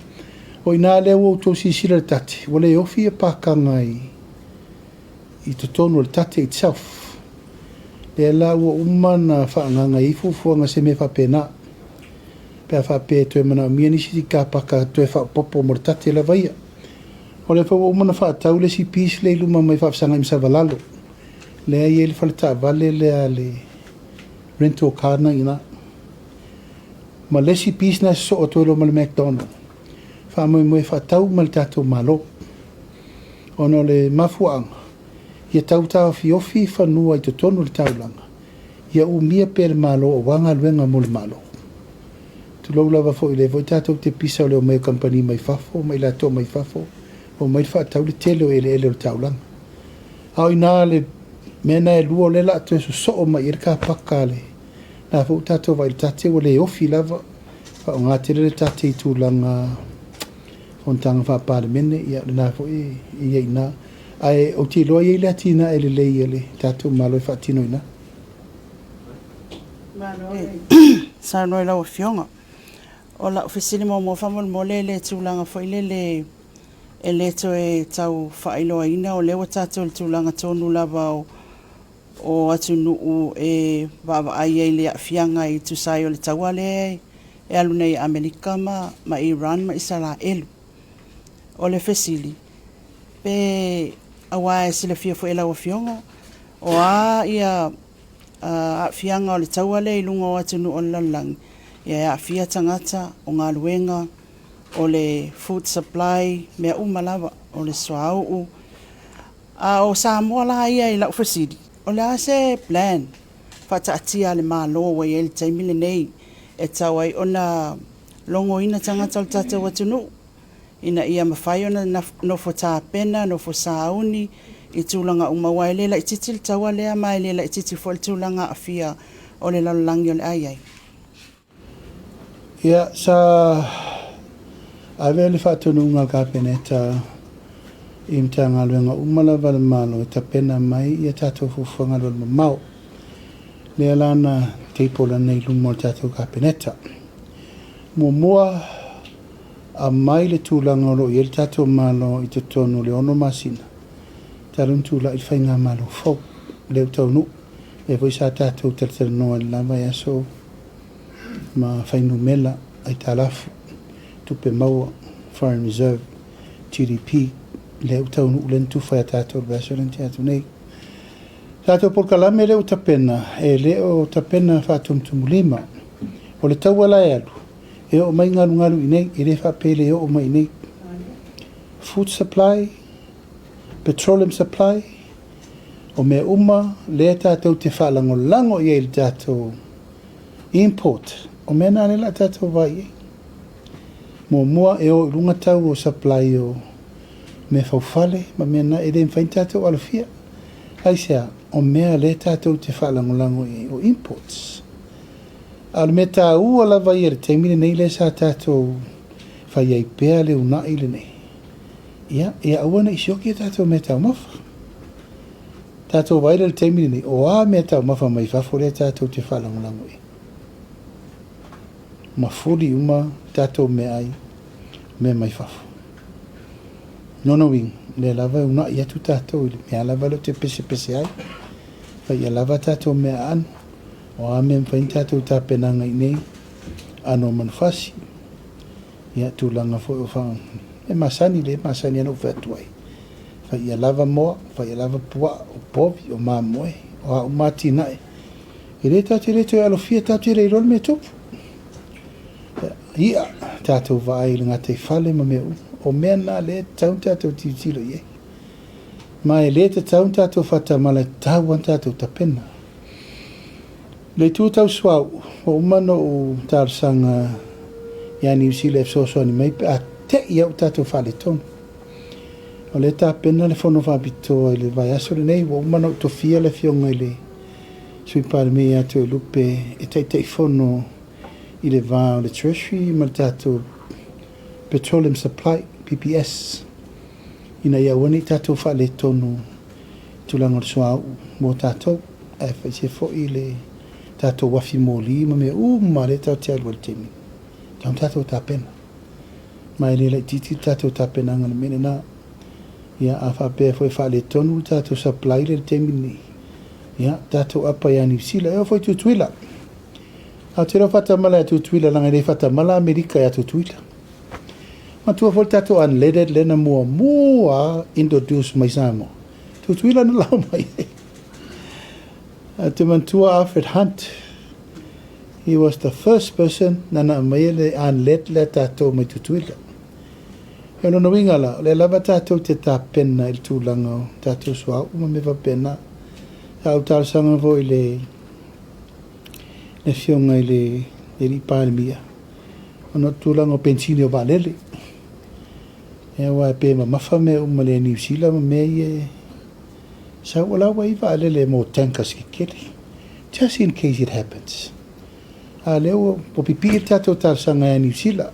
O ina le o to sisira tati wale ofi e pakanga I to tono le tati itself le la o umana whaanganga I fufuanga se me whapena pe whape to e mana miani si ka paka to e whapopo mo tati la vaia o le wha umana whaatau le si pis le luma mai whapsanga imsa valalo le ai ele whaleta vale le rental car na ina ma le si pis na so o toilo ma le McDonald's fa mo fa tau mal tato malo ono le mafuang ia tau tau fiofi fa nua I te tonu le taulanga ia umia per malo o wanga luenga mo le malo Tu lau lava fo i le vo tātou te pisa o leo mai company mai fafo, mai la tō mai fafo, o mai wha tau le tele o ele o taulang. Au i nā le mena e lua o le la atu e so o mai e ka paka le. Nā fo tātou vai le tate o le ofi lava, wha o ngā tere le tate i tūlanga on tanga wha palemene, ia le nā fo i ei nā. Ai o te loa i le atina e le lei e le tātou malo i wha tino i nā. Sa noi lau fionga. O la ofisili mo whamol mo le tūlanga fo i le e leto e tau Feiloa'iga o lewa tātou le tūlanga tonu lava o atu nuu e wawa ai e le fianga i tusai o le tauale e alu nei Amerika ma Iran ma Israelu. O le fesili. Pe awa e sila fia fo e lau fionga o a ia a fianga o le tauale i lunga o atu nuu o lalangi. Ia a fia tangata o ngā luenga o le food supply mea umalawa o le soau a o Samoa la ia i lau fasidi o le ase plan whataatia le malo wa i ele taimile nei e tau ai ona longo ina tangata o le tātou atunu ina ia mawhai ona no fo tā pena no fo sauni i tūlanga umawa e lela i titi le taua lea mai lela i titi fo le tūlanga a fia o le lalangi o le ai. Ia sa ave le whaatonu ngā kāpeneta i mta ngā luenga umalawa le malo e tapena mai i a tātou fufuanga lo le mau. Lea lana teipola nei lumo le tātou kāpeneta. Mua a mai le tūlanga lo i le tātou malo i te tonu le ono masina. Tarun tūla i whainga malo fau leo taunu e voi sa tātou tere noa le lava e aso ma whainu mela ai tālafu. Tupe maua, Foreign Reserve, GDP, leo taunu ulen tuwhai a tātou vasolen te atu nei. Tātou polkalame leo tapena, e leo tapena whātumtumu lima. O le tauala e alu, e o mai ngalu i nei, e le whapele o mai nei. Food supply, petroleum supply, o mea uma, le tātou te whalango lango i e le tātou import, o mea nāne la tātou vai e. Mua e o runga tau o supply o me faufale, ma mea na e le mwhain tātou alafia. Aisea, o mea le tātou te whalangolango e o imports. Al me tā ua lava i e teimine nei le sa tātou whai ai pēa le una i le nei. Ia, e awana i sioki e tātou me tau mafa. Tātou waira le teimine nei, o a me tau mafa mai whafo le tātou te whalangolango e. Mafuri uma tātou me ai, me mai whafo. Nono wing, le lava una i atu tātou, mea lava lo te pese ai, whai a lava tātou mea anu, o a mea mwhain tātou tā penanga i nei, ano manufasi, ia tūlanga fo o whang, e masani anu whatu ai. Whai a lava moa, whai a lava pua, o povi, o maa moe, o a umati nae. E le tātou reto e alofia tātou reirol me topu. Ia, tātou vai le ngā te whale ma mea o mea nā le taun tātou tiutilo i e. Ma e le te taun tātou whatamala tauan tātou tapena. Le tūtau suau, o umano o tārsanga i ani usile e sosoani mai pe a te iau tātou whale tonu. O le tāpena le whono whapitoa i le vai aso le nei, o umano to fia le fionga i le sui Palemia atu e lupe e teitei whono i le vā o le treasury ma le tātou petroleum supply, PPS. Ina ia wani tātou whale tonu tūlanga o soau mō tātou. E whaise fo i le tātou wafi mōli ma mea ma le tau te alua le temi. Tāum tātou tāpena. Mai le lai titi tātou tāpena ngana mene nā. Ia a whapea fo i whale tonu tātou supply le temi ni. Ia tātou apa i ani usila. Eo fo i tutuila. A te rau whatamala e tutuila langa re whatamala Amerika e tutuila. Ma tua fol tato unleaded lena mua introduce mai Samoa. Tutuila na lau mai. Te mantua Alfred Hunt. He was the first person nana mai le unlead le tato mai tutuila. E no wingala, le lava tato te tā pena il tūlanga o tato sua uma me va pena. Au tārsanga vo i le fionga i le ri Palemia Ono tūlanga o pensini o valele. E wa pe mafa me umale New Zealand me e sa wala wa I valele mo tankas ki kele. Just in case it happens. A leo po pipi tato tarsanga New Zealand.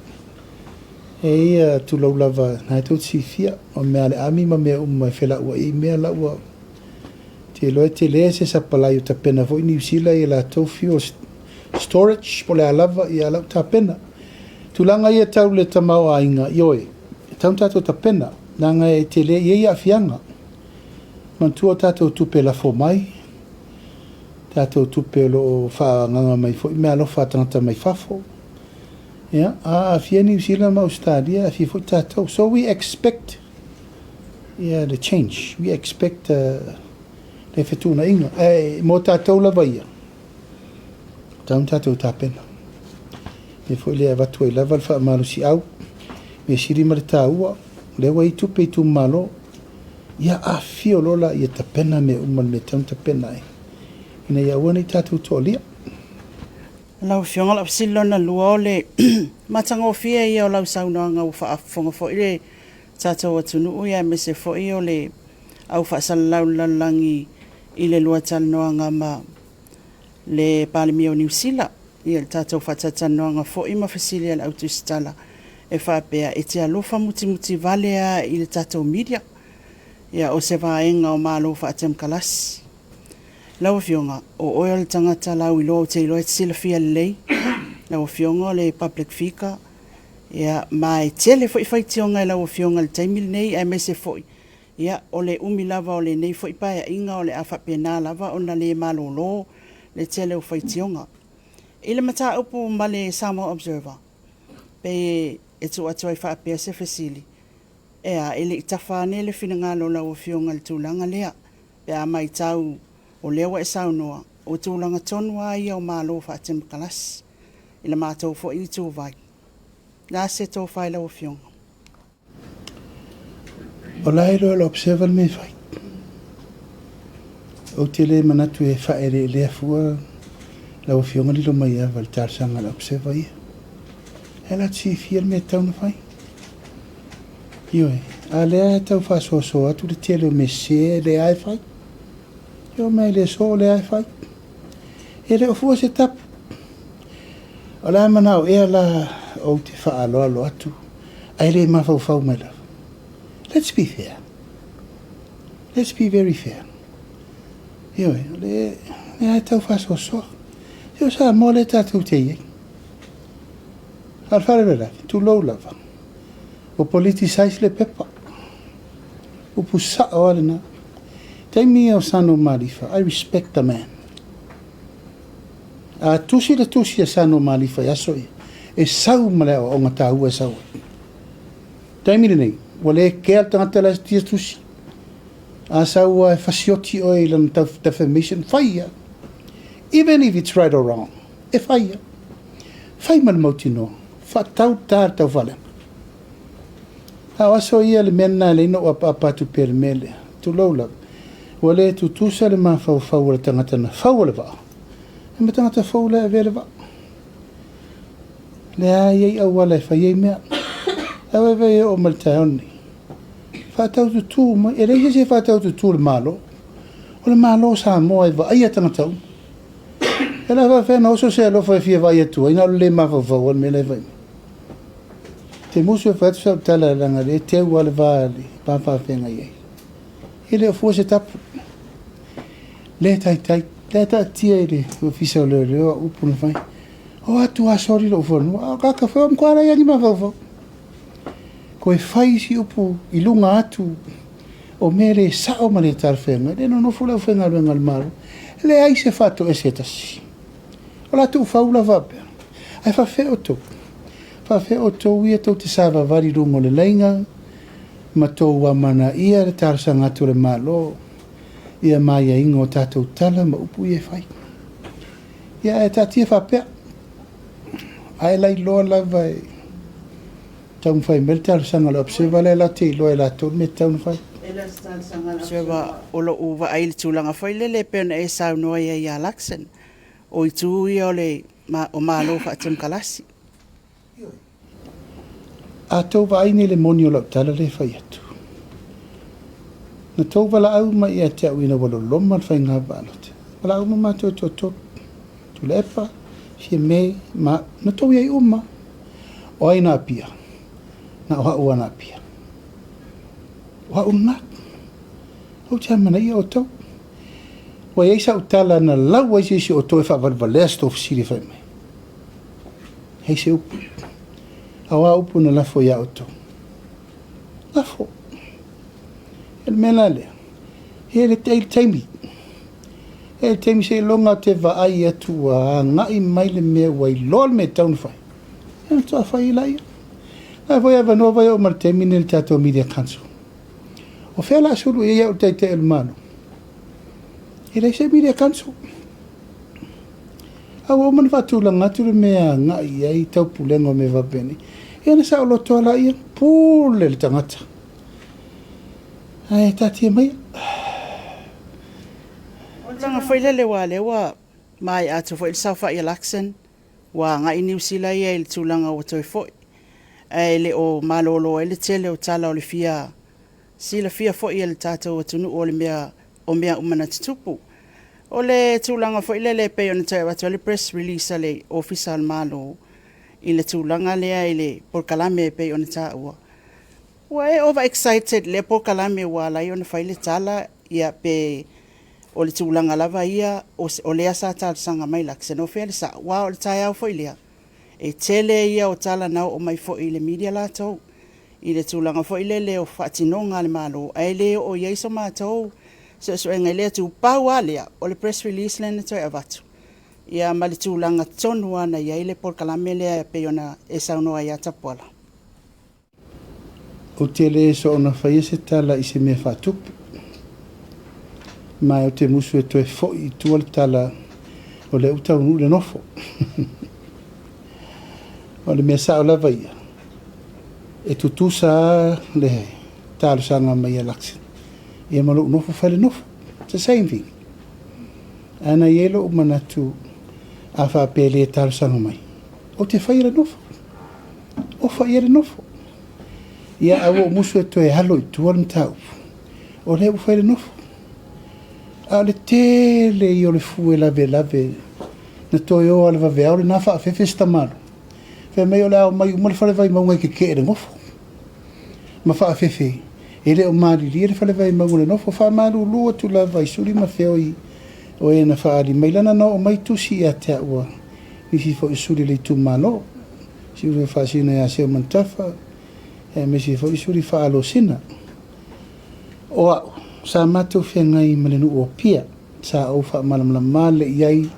E tu lau lava na tu sifia o me ale ami ma me Feiloa'iga me la wa te loe te le se sa pala yo tapena vo New Zealand e la tofio storage po le lava ia la tapena tulanga ia tau le tamau ainga yoe tau tato tapena nanga e te le ia fianga man tu tato tupe la fo mai tato tupe lo fa nganga mai fo me alo fa tanta mai fafo. Yeah, afia New Zealand ma Australia, afia fo tato. So we expect, the change. We expect le fetuna inga. Mo tato la vaia. Taun tato tapena. Me fo le avatu I lava fa malu si au. Me siri ma le taua. Le wai tupe tu malo. Ia afia lola ia tapena me umal me taun tapena ai. Ina ia wana I tato tolia. Lau fionga la silona lua le matanga o fia ia o lau sauna ngau fa afonga fo ile tata wa tunu ia me se fo ia le au fa sal lau langi ile lua tano ngama le Palemia New Zealand ia tata fa tata no nga fo ima fasilia le autostala e fa pea e te alofa muti vale a ile tata o media ia o se vaenga o malo fa atem kalas. Lau fionga o oia le tangata lau ilo te ilo e sila fia lei. Lau fionga le public fika. Ia mai tele foi fai tionga lau fionga le taimil nei e mese foi. Ia o le umi lava o le nei foi paia inga o le afa pena lava o na le malolo le tele o fai tionga. Ile mata upu ma le Samoa Observer. Pe e tu atu ai fa apea se fesili. Ea ele itafane le finangalo lau fionga le tūlanga lea. Pe a mai tau o lewa e saunoa, o tūlanga tonua ia o malo fa atem kalas. Ila mātou fo I tū vai. Nā se tō whai lau fionga. O lairo la observer me fai. O te le manatu e whaere lea fua lau fionga lilo mai a val tarsanga la observer ia. E la tsi fiel me tauna fai. Ioe, a lea tau wha so atu le tele o me se le ai fai. Yo mai le so le ai fai. E le ofua se tap. O la manau e la o te wha alo atu. Ai le mawhau mai la. Let's be fair. Let's be very fair. Yo le ai tau wha so. Yo sa mo le tatu te iei. Al fare vela, tu low lava. O politicise le pepa. O pusa o alena. Taimi o sano malifa. I respect the man. Tusi le tusi a sano malifa yaso ia. E sau maleo o ngata ua sau. Taimi le nei. Wale kea tangata la tia tusi. A sau a fasioti o ilan defamation. Faya. Even if it's right or wrong. E faya. Fai mal mauti no. Fa tau tau vale. A aso ia le mena le ino apatu per mele. Tu lola. Wale tu tusa le ma fau le tangata na fau le va. E me tangata fau le vele va. Le a iei au wale fa iei mea. Awe vei o maltaoni. Fa tau tu tu ma. E reise se fa tau tu le malo. O le malo sa moa e va aia tangata u. E la va fena oso se alofa e fia va aia tu. Ina le ma fau me le vai. Te musu e fatu sa tala langa le te wale vali. Pa fenga iei. Ele o fuose tapu. Le tai. Le ta tia ele. O fisa o leo upu na fai. O atu a sori lo fonu. O kaka fai am kuara ia ni ma fau. Ko e fai si upu ilunga atu. O mere sao ma le tarfenga. Le no fula fenga luenga al maru. Le ai se fato e setasi. O la tu faula vape. Ai fa fe o to. Fa fe o to ia to te sava vari rungo le leinga. Ma tō mana ia le tarsanga atu le malo. Ia mai a ingo tātou tala ma upu ia fai. Ia e tātia whapea. Ai lai loa lava e taun fai mele tarsanga le observa le la te loa e la tō me taun fai. Observa olo uwa ai le tūlanga fai le pēna e sau noa ia laksen. O I tū ia o le o malo wha atem kalasi. a tau vaini le moni o lau tala le whai atu. Na tau wala au mai ia te au ina walo loma le whai ngā wālote. Wala au ma tau tō tu le epa, fie me, ma, na tau iai uma. O ai nā pia, na oha ua nā pia. Oha una, au te amana ia o tau. Wa iai sa utala na lau ai si o tau e whavalvalea stofu siri whai mai. Hei se upu. Awa upu na lafo ia o tau. Lafo. El mena lea. He le teimi. He le teimi se longa te vaai atu a ngai mai le mea wai lol me taun whai. He toa whai la ia. Ai voi ava nova ia o mar teimi le tato media council. O whea la suru ia o te el mano. He rei se media council. Awa o man whatula ngatu le mea ngai ai tau pulengo me vapeni. He ana sa o lotoa la ia. Pule le tangata. Ai tatia mai. Langa whailele wa lewa mai atu fo il saufa i laksen wa ngai New Zealand ia il tūlanga o toi foi. E le o malolo e le tele o tala o le fia sila fia foi il tātou o tunu o le mea o mea umana tutupu. O le tūlanga foi le pe ona tai watu le press release le official malo i le tūlanga lea i le porkalame pe ona tā ua. Wa e over excited le porkalame wa la i ona whaile tala ia pe o le tūlanga lava ia o lea sa tātu sanga mai lakse no whea le sa wa o le tai au foi lea. E tele ia o tala nau o mai foi le media la tau. I le tūlanga foi le o whatinonga le malo. Ai le o ieiso mātou. So engai lea tu pau a lea o le press release le na toi avatu. Ia ma le tūlanga tonua na iai le porkalame lea pe ona e saunoa ia tapuala. O tele so ona whaia se tala i se mea whatupu. Mai o te musu e toi fo i tual tala o le utau nu le nofo. O le mea sao lava ia. E tutusa le talo sanga mai a laksin. Ia malo nofo whale nofo. It's the same thing. Ana ielo umanatu a whapele e talo sanga mai. O te whaira nofo. O whaira nofo. Ia awo musu e toi halo i tual mtau. O le whaira nofo. A le tele i o le fue lave na toi o ala vave au le na wha awhewhesta maro. Whea mei o le au mai umale whale vai maunga ke ke ere ngofo. Ma wha awhewhe. E le o mariri e le whale vai maunga le nofo. Wha maru lua tu la vai suri ma wheo i o e na whaari. Mai lana no o mai tusi a te ua. Nisi fo i suri le tu malo. Si ure wha sina ya seo mantafa. E me si fo i suri wha alo sina. O au. Sa matou whea ngai malenu o pia. Sa au wha malamala male iai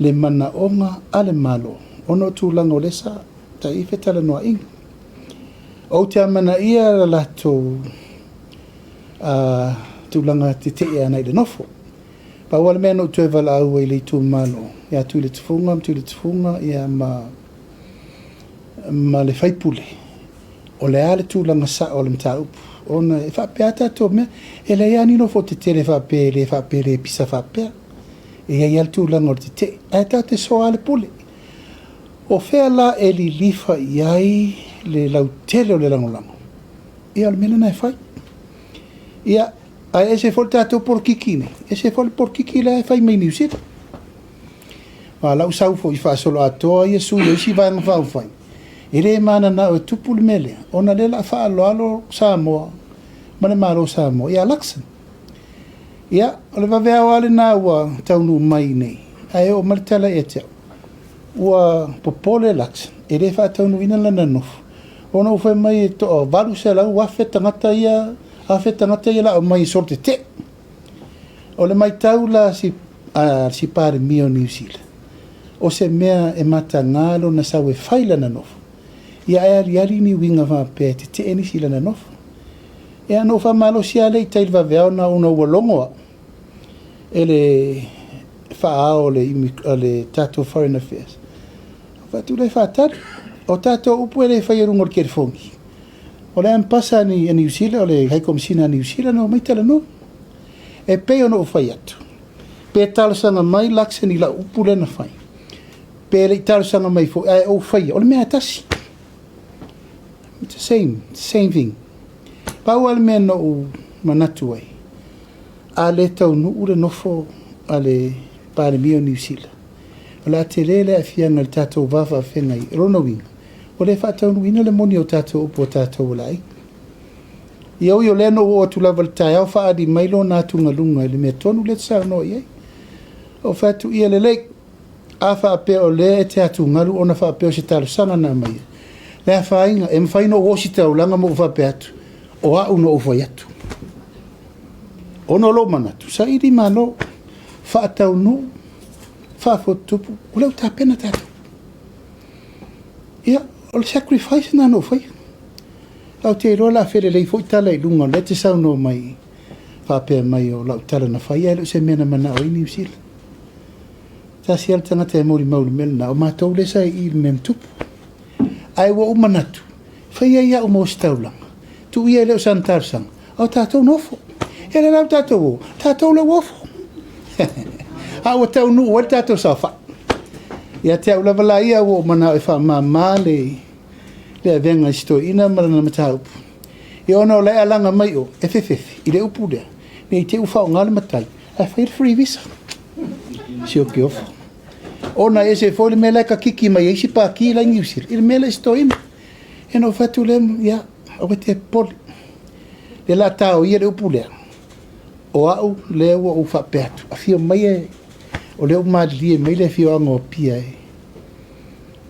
le mana onga ale malo. Ono tūlanga o lesa, ta i whetala noa inga. O te amana ia la lato tūlanga te te ea nei le nofo. Pa wale mea no tue wala au i le tū malo. Ia tū le tufunga, ia ma le whaipule. O le ale tūlanga sa o le mta upu. Ona e whapea tato mea, e le ia nino fo te te le whapea le pisa whapea. E ia ia tūlanga o te te. E ta te soa le pule. O whea la e li lifa iai le lautele o le langolango. Ia le mele nai whai. Ia, ai e se fol tātou porkiki ne. E se fol porkiki la e whai mai New Zealand. Wa lau sau fo i whaasolo atoa i e sui o isi vanga whau whai. E re mana na o tupu le mele. Ona le la wha alo Samoa. Mane maro Samoa. Ia laksan. Ia, o le wawea wale nā ua taunu mai nei. Ai o maritala e te au. Ua popole laksa. E re whaataunu ina lana nofu. Ona uwhai mai e to o varu se lau wafe tangata ia la o mai sorte te. O le mai tau la si pare mio New Zealand. O se mea e mata ngalo na sau e whai lana nofu. Ia e ari ni winga whapea te te enisi lana nofu. E ano whamalo si ale i tailwa veao na una ua longoa. E le whaao le tato Foreign Affairs. Whatu le whaatari. O tato upu e le whaierungo ke fongi. O le ampasa ni New Zealand, o le haikomsina New Zealand, o maitala no. E peo no whai atu. Pe talasanga mai laksa ni la upu le na whai. Pe le talasanga mai fo, o whai, o le mea tasi. It's the same thing. Pau ale mea no u manatu ai. A le tau nu ure nofo a le Palemia New Zealand. O la te lele a fianga le tātou wawa whenga i rono winga. O le whātau nuina le moni o tātou upo o tātou lai. I au i o leno o atu lava le tai au whaadi mailo nā tunga lunga le mea tonu le tsau no i ei. O whātu ia le leik. A whaapea o le e te atu ngaru o na whaapea o se talo sanga nā mai. Le a whainga e mwhaino o si tau langa mo whaapea atu. O a uno o whai atu. Ono lo manatu. Sa iri mano whaatau no. Whaafotupu. O leo tā pena tātou. Ia, o le sacrifice nā no whai. Au te rola a where lei fwoi tala i lunga. Le te sau no mai. Whaapea mai o lau tala na whai. Elo se mena mana o i New Zealand. Tā si ala tangata e mori mauri melna. O mātou le sa i mem tupu. Ai wa o manatu. Whai ia o mo staulanga. Tu ia leo santarsanga. Au tātou nofo. Ele lau tātou o. Tātou le wofo. A o tau nu o tātou sa wha. Ia te au lava la ia o mana e wha mā le a venga isto ina marana mataupu. I ona o le alanga mai o FFF. I le upu lea. Nei te ufa o ngale matai. A whair free visa. Si o ke ofa. Ona e se fōle me laika kiki mai eisi pā ki la ngiusir. I le mele isto ina. E no whatu le ia o te poli. Le la tau ia le upu lea. O au leo o whapeatu. A fio mai e o leo maadili e mai le fio anga o pia e.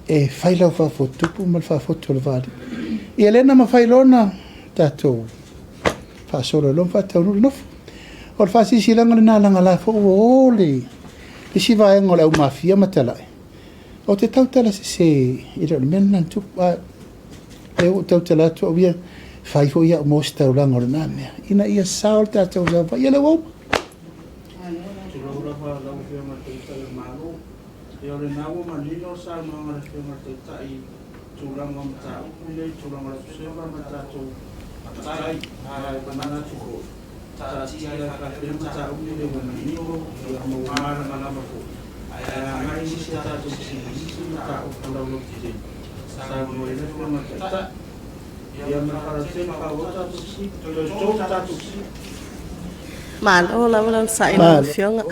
E whailau whafotupu mal whafotu le vāri. I elena ma whailona tātou. Whaasoro lom whatau nuri nofu. O le whaasisi langa le nā langa la fo o le. Le si vaenga o le au mafia matalai. O te tautala se i le mena tupu. E o tautala tu o ia. Fai fo ia mo sta langa o le nā mea. Ina ia saol tātou zawa. Ia le wau. E ore nāua manino sa mga whiunga te tai tūranga mata upule, tūranga sewa mata tō tai, hae manana tuko. Ta tia ka whiunga mata upule manino, ia mo mara manama ko. Aia ngai si se tātou si isi mata upula lo te. Sa mo e le whiunga te tai. Ia mahara te maka o tātou si, tō tātou si. Malo, la sa ina whiunga.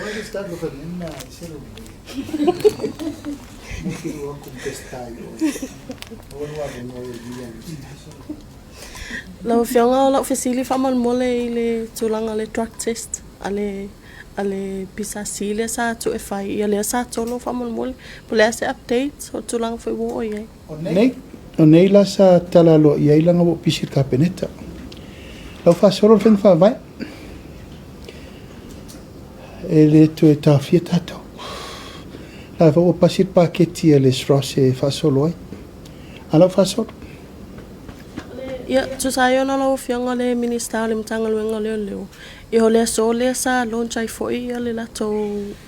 Lau whionga o lau whesili whamal mole i le tūlanga le drug test ale pisa sile sa tu e whai i ale sa tolo whamal mole po lea se update o tūlanga whai wo o iei o nei la sa tala lo iei langa wo pisir ka peneta lau whasoro whenga whawai e le tu e tawhia tātou la va o pasir paketi le srose fasolo ai ala fasolo ia tu sayo na lo fianga le minister le mtanga luenga leo e ho le so le sa launch ai foi le la to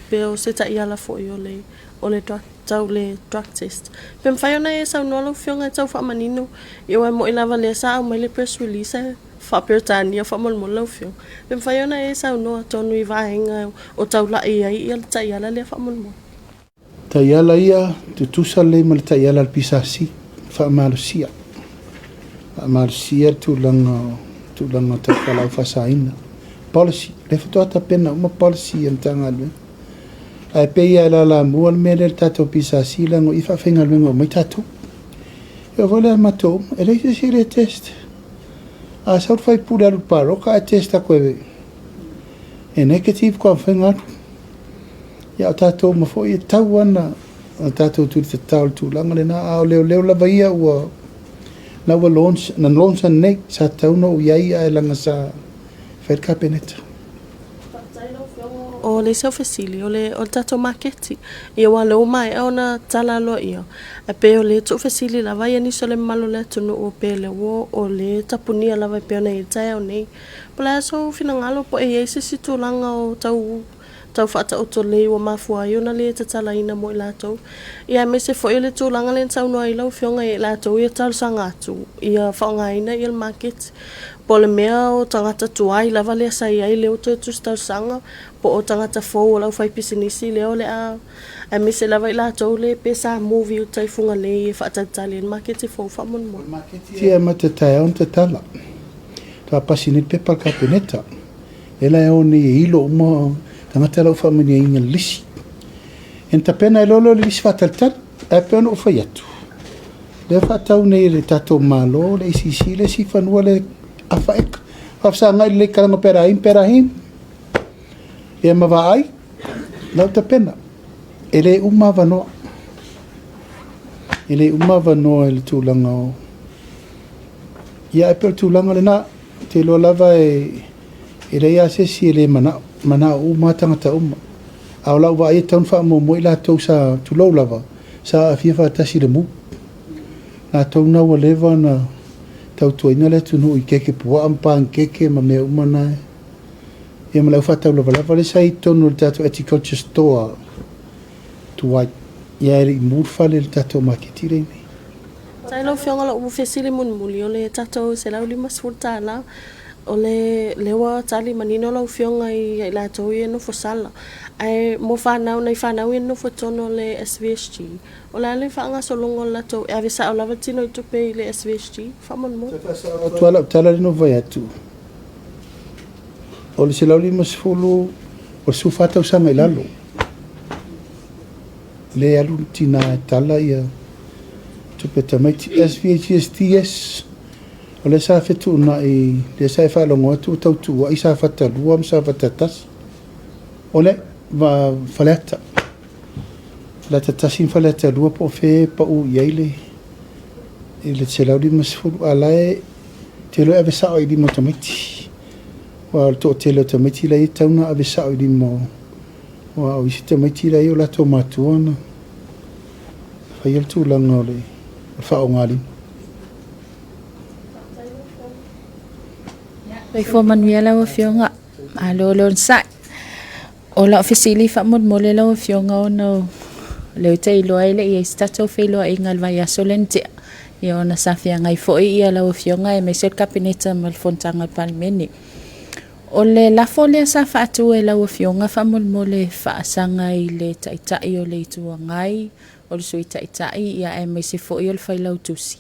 pe o se ta ia la foi o le tau le drug test pem fayo na e sa no lo fianga tau fa manino e wa mo ila va le sa o mai le press release fa pertania fa mo lo fio pem fayo na e sa no to no i va henga o tau la ia ia ta ia la le fa mo Taiala ia, te tusa le ma le taiala al pisasi, whaamalusia. Whaamalusia tūlanga te whalau whasaina. Policy, le whatuata pena, uma policy am tanga lue. Ai peia la mua le mele le tato pisasi lango i whawhenga luenga o mai tato. E o vole a mato, e reise si le test. A saut whai pūre alu paroka e testa koe. E negative kua whenga alu. Ia o tātou mafo i tau ana o tātou tūri te tau tūlanga le nā ao leo lava ia ua na ua launch nei sa tau no iai ai langa sa whairka peneta. O le sau fesili, o le tātou maketi, ia wa leo mai au na tala loa ia. A pe o le tō fesili lava ia niso le malo le tunu o pe le wo o le tapunia lava pe o nei tai au nei. Pala so fina ngalo po e eise si tūlanga o tau whata o to lei wa mafua i ona le tatala ina mo i lātou. Ia me se fo i le tūlanga le tau noa i lau whionga i lātou ia talu sa ngātu. Ia whaonga ina i le market. Palemia o tangata tuai lava lea sa iai leo te tustausanga po o tangata fou o lau fai pisinisi leo le a me se lava ila tau le pesa movie o taifunga le whaatatali en maketi fou whamon mo. Tia matatai on te tala. Ta pasini pepa kapeneta. Ela e oni e ilo mo tangata lau whamani e inga lisi. En ta pena e lolo le lisi whataltali, e pena o whai atu. Le whatau nei le tato malo, le isisi le si whanua le afaeka. Whafsa ngai le karanga perahim. E mawa ai, lau ta pena. Ele uma vanoa. Ele uma vanoa ele tūlanga o. Ia e pēr tūlanga le nā, te lo lava e rei asesi ele mana uma tangata uma. Au lau wa e taun wha mo mo ila tau sa tūlau lava, sa a fia whaatasi le mu. Nā tau na wa lewa na tau tuaina le tunu I keke pua ampa an keke ma mea uma nae. Ia ma lau whatau lava le sa I tonu le tato Agriculture Store tuai. Ia eri murfale le tato makitire nei. Tai lau whionga la umu fesile muli o le tato se lau lima sfurta la o le lewa tali manino lau whionga I la tau I no fosala. Ai mo whanau nei whanau I no fotono le SVSG. O la le whaanga solongo la tau e avisa o lava tino I tupe I le SVSG. Whamon mo. O tuala tala rino vai atu. O le se lau lima sfulu o su whatau sanga I lalo. Le alu tina tala ia tupe tamaiti SVHSTS o le sa fetu na I le sa whalongo atu tautua I sa whatalua sa whatatas o le va faleta tasin faleta lua po fe pa u iaile le se lau lima sfulu alae te lo ave sao I limo tamaiti wa to te lo tamaiti la I tauna ave sao I limo wa o isi tamaiti la I o la to matuana fai el tūlanga o le whao ngāri. Pai fo manuela o whionga a lolon sai. O la ofisili whamon mole la o whionga o no leo te iloa ele I stato Feiloa'iga le vai aso lentea. I ona safia ngai fo I la o whionga e meisel kapineta mal fontanga palmeni. O le lafo lea sa whaatu e la o whionga whamon mole whaasanga I le taitai o le itua ngai. O le sui taitai ia e mai se fo I o le whailau tusi.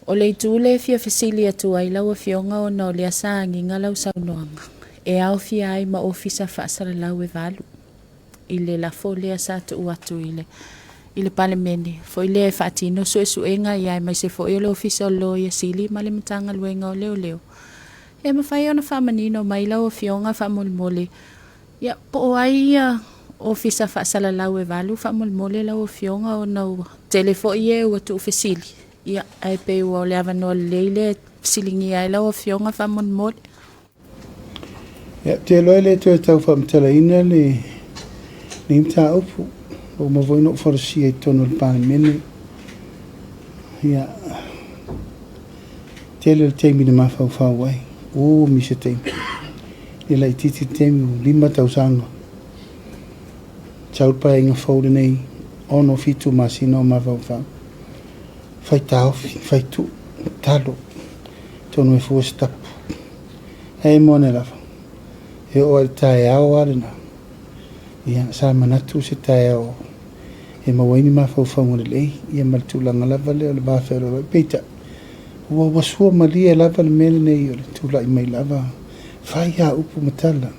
O le itu le fia fesili atu ai lau a whionga o na o le asa anginga lau saunoanga. E au fia ai ma ofisa whaasara lau e valu. I le lafo le asa atu I le palemene. Fo I le e whaatino su enga ia e mai se fo I o le ofisa o lo ia sili ma le matanga luenga o leo. E ma whai ona whamanino mai lau a whionga whamolmole. Ia po ai ia ofisa whaasala lau e valu whamolmole lau a whionga o nau telefo I e ua tu fesili. Ia ai pe ua o le avanoa leile silingi ai lau a whionga whamolmole. Ia te loe le tue tau whamtala ina le nimta upu o mavoino wharasia I tono le palemene. Ia te le teimi le mawhau wai. O misa teimi. Le lai titi teimi lima tau sanga. Chaulpa inga whaure nei ono fitu masina o mawhau. Fai taofi, fai tu, talo. Tono e fua stapu. Hei mone lawa. E o al tae ao arena. Ia sa manatu se tae ao. E mawaini mawhau whaungore lei. Ia maltulanga lava leo le bawhero roi. Peita. Ua wasua malia lava le mele nei o le tula I mai lava. Fai ha upu matala.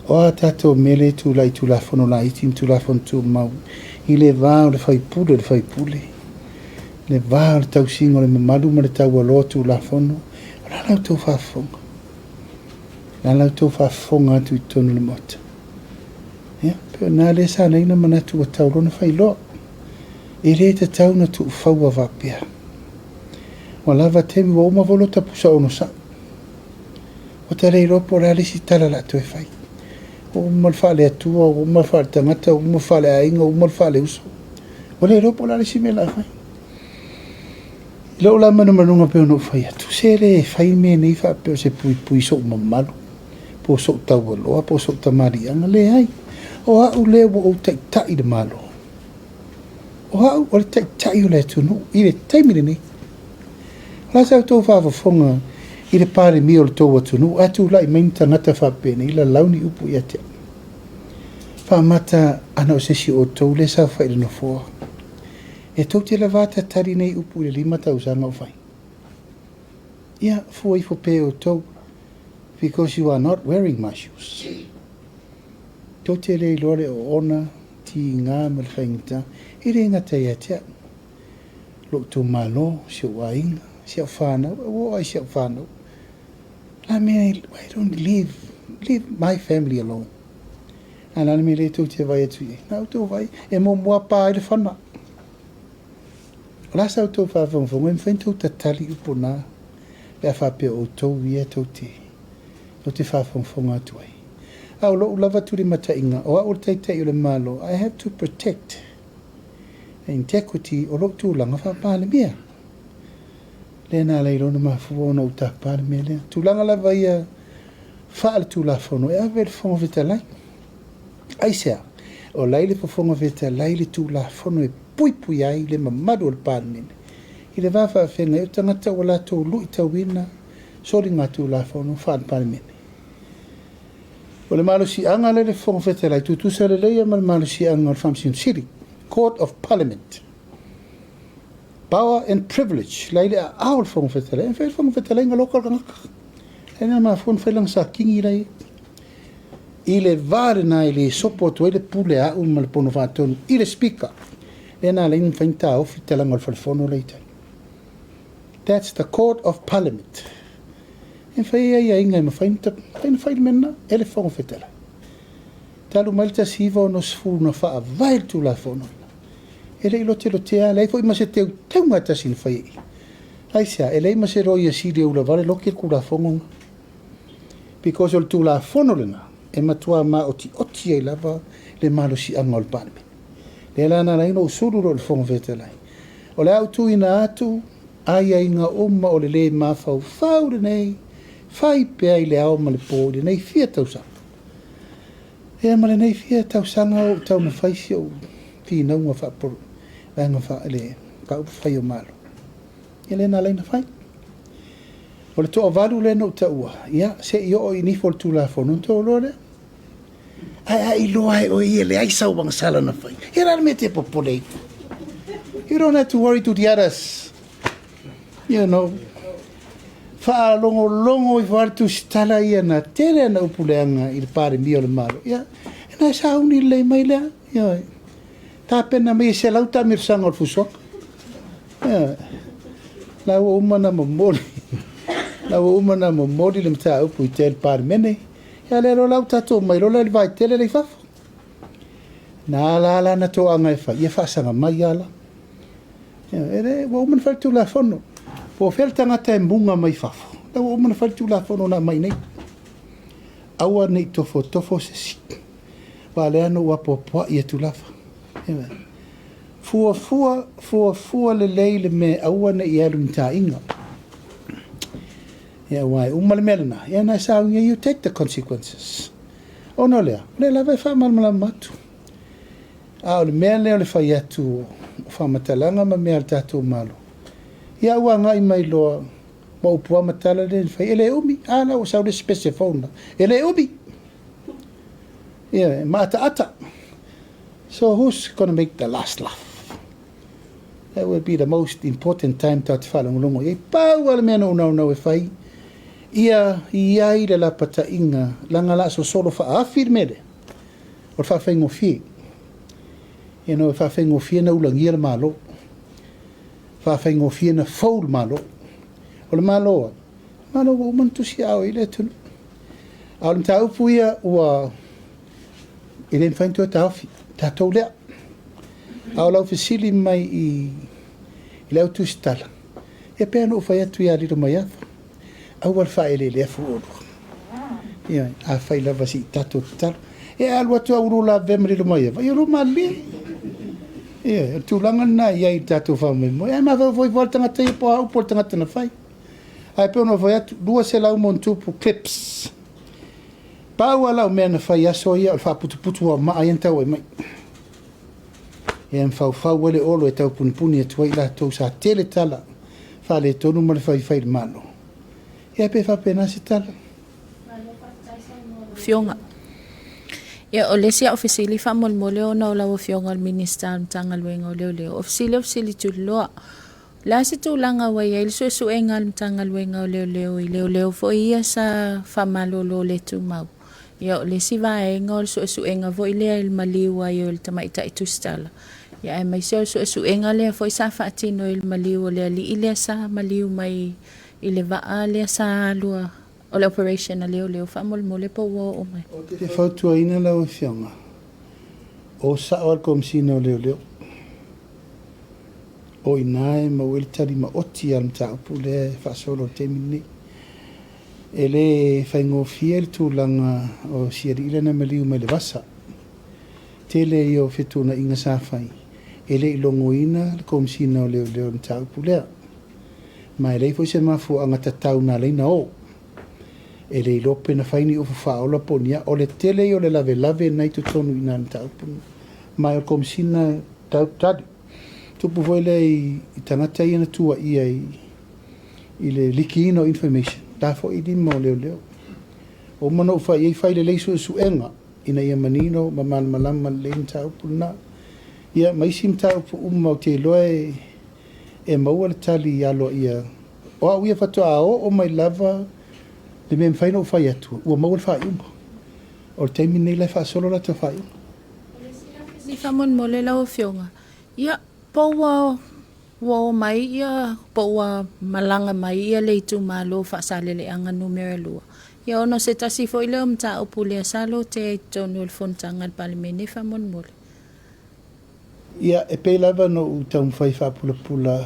O a tato mele tula I tula fono la itim tula fono tu mau. I le vao le fai pule. Le vao le tau singo le mamalu ma le tau alo tula fono. La lau tau whafonga. La lau tau whafonga atu I tonu le mota. Ia, peo nā le sa neina manatu a tau rona fai loa. E le te tau na tu whaua vapea. Wa lava temi wa uma volo tapusa ono sa. O te rei ropo rale si tala la tu e fai. O uma fale atua, o uma fale tangata, o uma fale ainga, o uma fale uso. O le ropo rale si me la fai. Ilo la manu manunga peo no fai atu. Se le fai me nei fa peo se pui so mamalu. Po so tau aloa, po so tamarianga le ai. O au le o tai de malo. O au o le tai o le tunu. I le taimire nei. La sa tau whawafonga I le pare mi o le tau atunu, atu lai main tangata whapene, ila launi upu ia te. Whamata ana o sesi o tau le sa whaile no fua. E tau te lavata tari nei upu le 5 tausanga o whai. Ia, fua i pe o tau, because you are not wearing my shoes. Tau te le lore o ona, ti ngā me le whaingita, i re ngata ia te. Lok tu malo, si o wainga, si o whanau, o ai si o whanau. I mean, I don't leave my family alone. And I mean, le tau te vai atu i. Nau tau vai, e mo mua pā i le whana. La sa tau whawhawhawha, e mwhentou ta tali upo nā. Lea whape o tau ia tau te whawhawhawha atu ai. Au lo lava turi mata inga, o a teitai o le malo, I have to protect the integrity o lo tu langa wha Palemia. Le nā leiro na mawhua na uta Palemia lea. Tu langa lava ia whaal tu la whono, e awe le whonga vita lai. Aisea, o laile po whonga vita laile tu la whono e pui ai le mamadu o le Palemia. I le wafa whenga, e tangata o la tau lui tau wina, sori ngā tu la whono, whaan Palemia. O le malo si anga le whonga vita lai, tu tusa le leia ma le malo si anga o le Whamsion City, Court of Parliament. Power and privilege, laile a ao le whonga vita lai, e whai whonga vita lai ngā lokal kangaka. E nā maa whon whailang sa kingi lai, i le vare nā i le sopo tu le pule a ma le pono whātonu, i le speaker. Le nā lein whainta ofi te langa o le whalwhono leita. That's the Court of Parliament. E whai ai inga i ma whainta, whaile mena, e le whonga whetela. Talu mailta siva o no sfuru na wha a vail tu la whono. E le ilo te lotea, le i ma se teu ngata sin whai i. Aisea, e le i ma se roi a siri ula vale loke ku la whongonga. Because o le tu la whono le nga, e matua ma oti ai lava le malo si anga o le Palemia. Le lana la ino usuru ro le whonga whetela. O le au tu ina atu, ai inga oma o le mawhau whau le nei, whai pea i le ao ma le pō, le nei 4 tausanga. E ma le nei 4 tausanga o tau na whaisi o whinaunga whaaporo, wanga wha le pau whai o malo. E le nā leina whai. O le toa valu le no taua, ia, se i o i nifo le tūla whono tō lore. Ai loa e o i le aisau wanga sala na whai. E rana me te popolei. You don't have to worry to the others. You know, wha longo I whartu stala ia na tere na upuleanga I le Palemia o le malo. Ia, e nā sauni lei mai lea. Ia, tā pena me se lauta mirsanga o le fusoka. Ia, lau umana mo mori. Lau umana mo mori le mta upu I te le Palemia. Ia le ro lauta tō mai rola le vai tele le whafo. Nā la na tō anga e wha. Ia whaasanga mai ala. Ia, ere, wa umana whaitu la whono. Po fel tangata e munga mai whafo. Lau o mana whaitu la whono na mai nei. Aua nei tofo se si. Wa le ano wapo poa I tu lafa. Fua le leile me aua nei I alu mta inga. Ia wai, umale melena. Ia na saunga, you take the consequences. O no lea. Le la vai wha malmala matu. A o le mea leo le whai atu wha matalanga ma mea le tatu malo. Ia ua ngai mai loa ma upua matala le whai. Ele umi, ala o sau le specifona. Ele umi. Ia, ma ata. So who's going to make the last laugh? That will be the most important time to whalongo. Ia pau ala mea no e whai. Ia I le la pata inga langa la so solo wha awhir mele. O wha whaingo fie. Ia no wha whaingo fie na ulangia le malo. Wha whaingo fie na foul malo. O le maloa. Malo o mantusi au I le tunu. Au le mta upu ia ua I le mwhaintua tauwhi. Tātou lea. Au lau whisili mai I lau tūstala. Ia pēr no whai atu ia liro mai afa. Au wal whae le lea fu oru. Ia, a whai lava si tātou talo. Ia alu atu au rola vemri lo mai afa. Ia ro mali. Ia, tūlanga na ia I tātou whamai mo. Ia ma voi wal tangata I po au po tangata na whai. Ai pēr no whai atu, lua se lau mon tupu clips. Pau ala o mea na whai aso ia, o whaputuputu wa maa iantau e mai. Ia mwhau wale olo e tau punipuni e tuai la tau sa tele tala. Whale tonu ma le whai le malo. Ia pe whapena se tala. Fionga. Ia o lesi a ofisili whamolmole o na o lau fionga minister mtanga luenga o leo. Ofisili tuloa. La se tūlanga wai ai su engal mtanga luenga o leo i leo fo ia sa whamalolo le tu mau. Ia o lesi vaenga o su enga vo ilea il maliwa i o il tamaita i tustala. Ia e mai se su enga lea fo isa whaatino il maliwa lea li ilea sa maliu mai ile vaa lea sa alua o le operation a leo whamolmole po wo o mai. Te whautua ina lau fionga. O sa o al komsina o leo. O inae ma weltari ma oti al mta upu le whasolo te mini. E le whaingofia il tūlanga o siari ilana maliu me le wasa. Tele i o whetuna inga sāwhai. E le ilongo ina le komsina o leo mta upu lea. Ma e le fo se mafu anga tatau na leina o. E le ilope na whaini o whaola ponia o le tele i o le lave nai tu tonu ina mta upu. Ma o komsina tau tadu. Tupu voile i tangata i ana tua ia i le liki ino information. Tafo i di mo leo. O mana ufa i whai le leisu su enga. Ina ia manino ma malama le nta upu na. Ia maisi mta upu umau te loe e maua le tali i alo ia. O a uia fatoa o mai lava le me mwhaina ufa i atu. Ua maua le whai unga. O le teimi nei lai wha solo la te whai unga. Ni whamon mo le lau fionga. Ia Paua wo mai ia paua malanga mai ia le tu malo fa sale le anga numero lua. Ia ono se tasi fo ile mta opule salo te tonu el fontanga al parliamentary fa mon mole. Ia e pe lava no u tau fai fa pula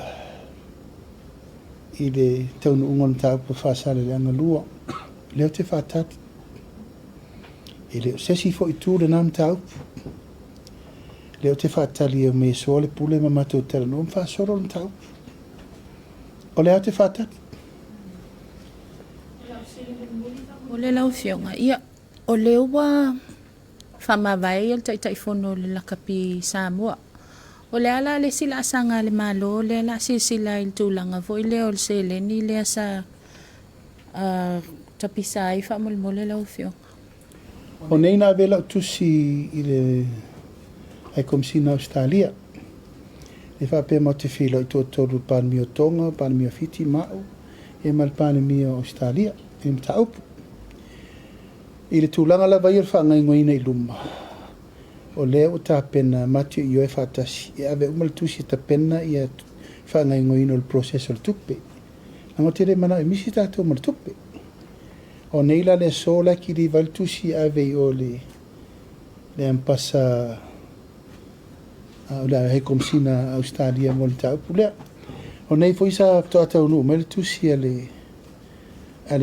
i le tonu ungon ta fa sale le anga lua. Leo te fa tati. E leo sesi fo i tu le nam tau. Leo te whaatali o me soa le pule ma matou tera no mwha soro n tau. O leo te whaatali. O le lau fionga. Ia, o leo wa whamawai al taitaifono le lakapi Samoa. O le ala le sila asanga le malo, le ala sila il tūlanga vo i leo le se le ni le asa tapisai whamolmo le lau fionga. O nei nā vela tusi i le ai komsina Australia. E whape mo te whilo i tōtoru Palemia Tonga, Palemia Fiti Mao, e mal Palemia Australia, e mta upu. I le tūlanga la vai whangai ngoina i luma. O leo ta pena mati i oe whatasi, e ave umal tusi ta pena i a whangai ngoina o le proseso le tupe. Nango te re mana e misi tātou ma le tupe. O neila le sola ki li val tusi ave i o le ampasa la he komsina Australia mo le tau pulea. O nei foi sa toa tau nu, me le tusi ale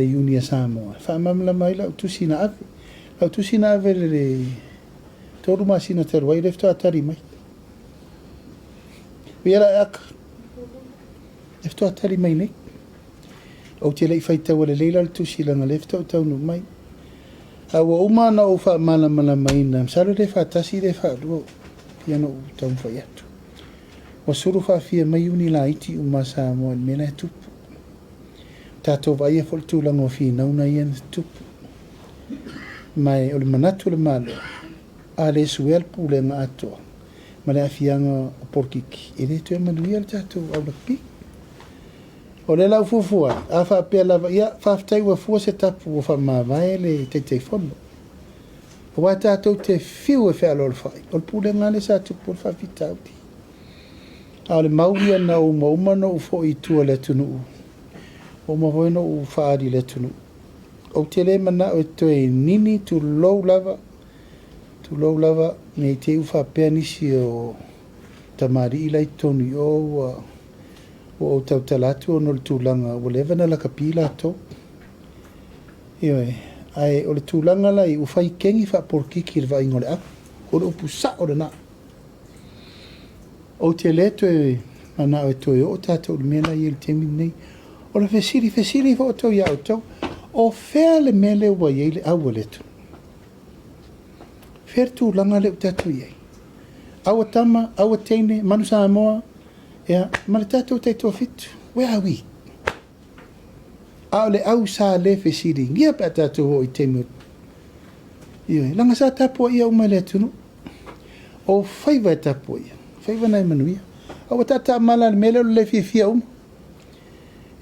Unia Samoa. Whamamla mai lau tusi na ave. Lau tusi na ave le toru masina te rwai lefto atari mai. Wiera aka. Lefto atari mai nei. O te lei whaitau le leila le tusi langa lefto tau nu mai. Awa umana o whamala mai na. Msaro le whatasi le wharuo. Piano u tau whai atu. O suru whawhia mai uni la iti uma Samoa me la tupu. Tātou vai e fol tūlanga o whinauna i ana tupu. Mai o le manatu le malo. A le suel pūlenga atoa. Ma le awhianga o porkiki. E le tue manuia le tātou au la pi. O le lau fufua. A whapea lava. Ia whaftai wa fua se tapu o whamawai le teitei fono. O wa tātou te whiu e whea lor whai. O le pūlenga le sa tupu o le whawhita uti. A le mauria na o maumano u fo i tua le tunu u. O mahoeno u whaari le tunu. O te le mana o toe nini tu lou lava. Tu lou lava nei te uwha pēa nisi o tamari ilai tonu o tau talatu o nol tūlanga o levana la kapila to. Iwe, ai o le tūlanga la i uwhai kengi wha porkiki rwa ingole a. O le upu sa o le na. O te le toe mana o toe o tātou le mela i el temi nei. O le fesiri fo tau iau tau. O whea le mele ua iei le aua letu. Whea tūlanga le utatu iei. Aua tama, aua teine, manu Samoa. Ea, ma le tātou tei tō fitu. Where are we? A le au sa le fesiri ngia pa tatou o i temu. Ia, langa sa tapo ia o mai le tunu. O faiva tapo ia. Faiva nai manuia. Au tata mala le mele le fia uma.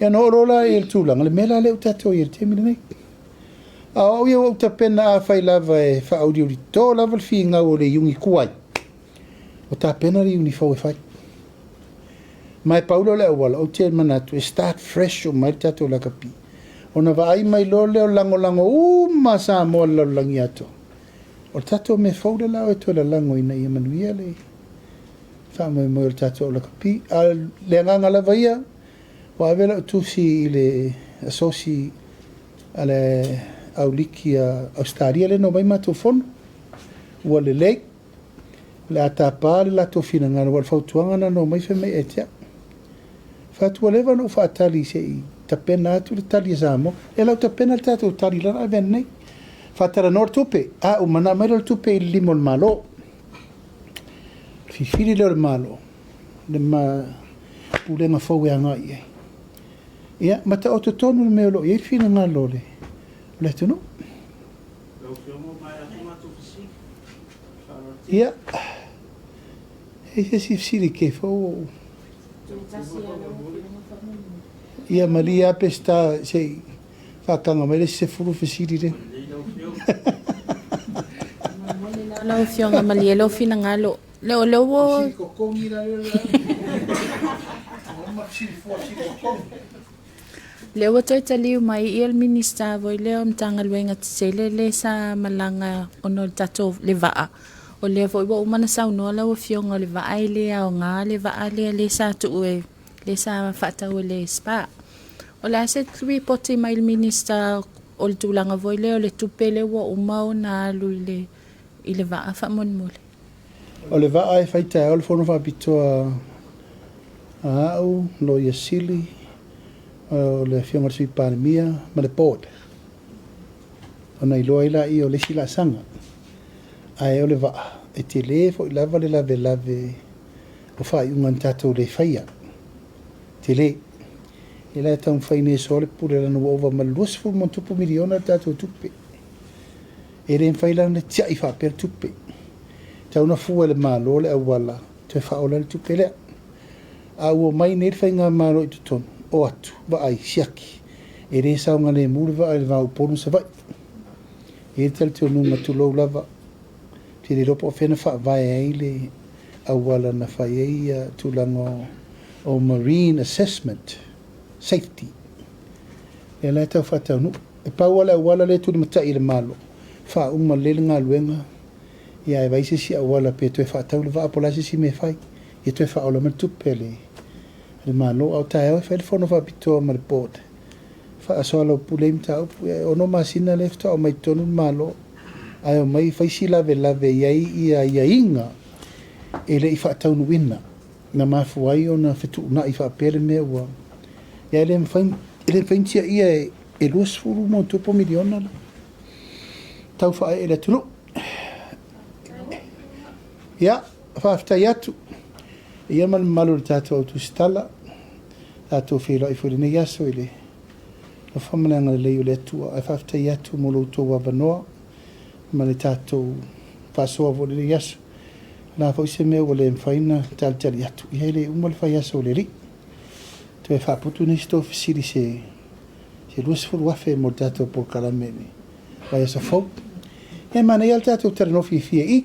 Ia no rola e le tūlanga le mela le tatou i le temu nei. Au ia o ta pena a fai lava e fa audio di to lava le fi nga o le yungi kuai. O ta pena ri yungi fau e fai. Mai paulo le wala o te manatu e start fresh o mai tatou la kapi. Ona va ai mai lo le lango lango ma sa mo la langi ato. O tatou me fau le la o to la lango ina ia manuia le. Fa mo mo tatou la kapi al le nganga la vaia. Wa vela tu si le asosi ale au liki a Australia le no mai matou fono. Ua le lei. Le atapa le latou fina ngana wal fautuanga na no mai fe mai etia. Fatua leva no fatali se tapena atu le tali zamo. E lau tapena le tatou tali lana aven nei. Fatara nor tupe. A umana mai le tupe il limo le malo. Fifiri le malo. Le ma pulenga fau e anga iei. Ia, mata o tonu le meo lo. Iei fina ngā lole. Le tunu. Ia. Hei se sifsiri ke fau. Ia mali a pesta se whakanga mai se furu fesiri re. Lau fionga mali e lo fina ngalo. Leo leo wo. Leo wo toi taliu mai i el minista voi leo mtanga luenga tsele le sa malanga ono tato le vaa. O le voi wo umana sau no la wo fionga le vaa le au nga le vaa le sa tu e le sa fata o le spa. O la se report mai il minista o le tulanga voi leo le tupele wo umau na luile i le vaa fa mon mole. O le vaa e faita o le fono fa bitoa au lo ia sili o le fionga sui Palemia ma le board. O nei loa ila i o le sila sanga. Ai o le vaa e te le fo i lava le lave o fai ungan tatou le faia. Te le e la tau whaine so le pure lana ova ma luas fu mon tupu miliona tatou tupe. E re mwhaila na tia i wha per tupe. Tau na fua le malo le awala te whaola le tupe lea. A ua mai ne whai ngā malo i tutonu o atu wa ai siaki. E re sao ngā le mure wa ai le vau ponu sa vai. E re tali te onunga tu lou lava. Te re ropo o whena wha vai ai le awala na whai ai tulango o marine assessment safety. E la tau whatau nu. E pau awala le tuli matai le malo. Wha uma lele ngā luenga. Ia e vaise si awala pe toe whatau le vaa polasi si me whai. E toe whaola ma tupe le malo au tae au e whaile whono wha pitoa ma le board. Wha asoa lau pulei mta upu. E ono masina le fta o mai tonu malo. Ai o mai whaisi lave iai ia inga. E le i whatau nuina. Na mafu ai o na whetu na i whapere mea ua. Ia ele mwhaintia ia e luas furu mo tupo miliona la. Tau wha e le tunu. Ia, whaftai atu. Ia man malu le tātou au tustala. Tātou Feiloa'iga fwere nei aso ele. Lo whamananga le leo le atua. Ai whaftai atu mo lo tō wawanoa. Ma le tātou whasoa fwere nei aso. Nā whaise mea o le mwhaina tali atu. Ia ele umal whai aso le ri. Te e whaputu nei sto fisiri se luas furu wafe mo tātou por karamene. Vai aso fau. E mana i al tātou taranofi fia i.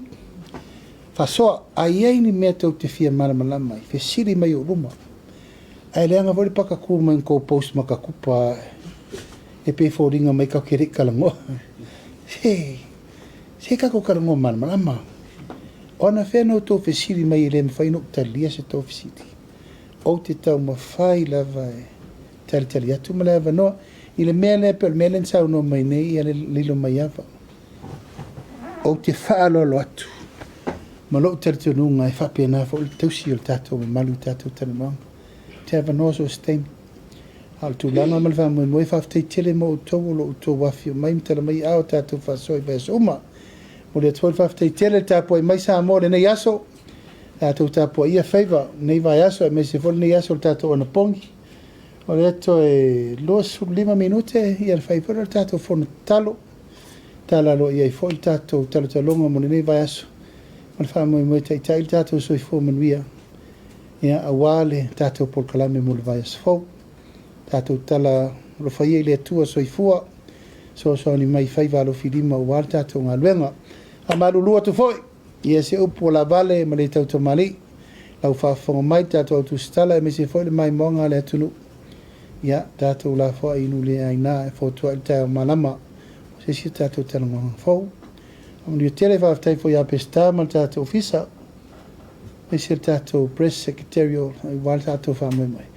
Whasoa, ai ai ni mea tau te fia maramala mai. Fisiri mai o ruma. Ai leanga vore paka kuma in ko post maka kupa. E pe fōringa mai kau kere kalangoa. Se kako kalangoa maramala mai. Ona whenau tō fisiri mai i le mwhaino talia se tō fisiri. O te tau mawhai lava e tali atu ma lava noa. I le mea lepe, le mea len sau no mai nei i le lilo mai ava. O te whaalolo atu. Ma lo tari te nunga e whapena fo le tausi o le tātou ma malu tātou tana noanga. Te ava noa so stein. Al tu langa ma le wha mui mui whaftei tele mo o tau o lo o tau wafi o mai mtala mai ao tātou whasoi bēs uma. Mo le tuol whaftei tele tāpoi mai sa amore nei aso. Tātou tāpoi ia whaiva nei vai aso e me se fol nei aso le tātou ana pongi. O le ato e 5 minute ia le whaipara le tātou whono talo. Tala lo ia i fo i tātou talo talonga mo nei vai aso. Ma le whamoe moe tai tai tātou so i fo manuia. Ia awale tātou por kalame mo le vai aso fo. Tātou tala rofai le atua so i fua. So ni mai whai valo whirima o wale tātou ngā luenga. A marulua tu foi. Ia se upo la vale ma le tauta mali. Lau whaafonga mai tātou autu stala e me se foi le mai monga le atunu. Ia tātou la fo inu le aina e fotua il tau malama. Se si tātou talonga fau. Amuni o tele whaftai fo ia pesta ma tātou ofisa. Me se tātou press secretarial i wale tātou whamoe mai.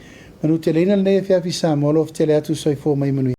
Manu tele ina le ne whiawhi sa molo tele atu soi fo mai manu.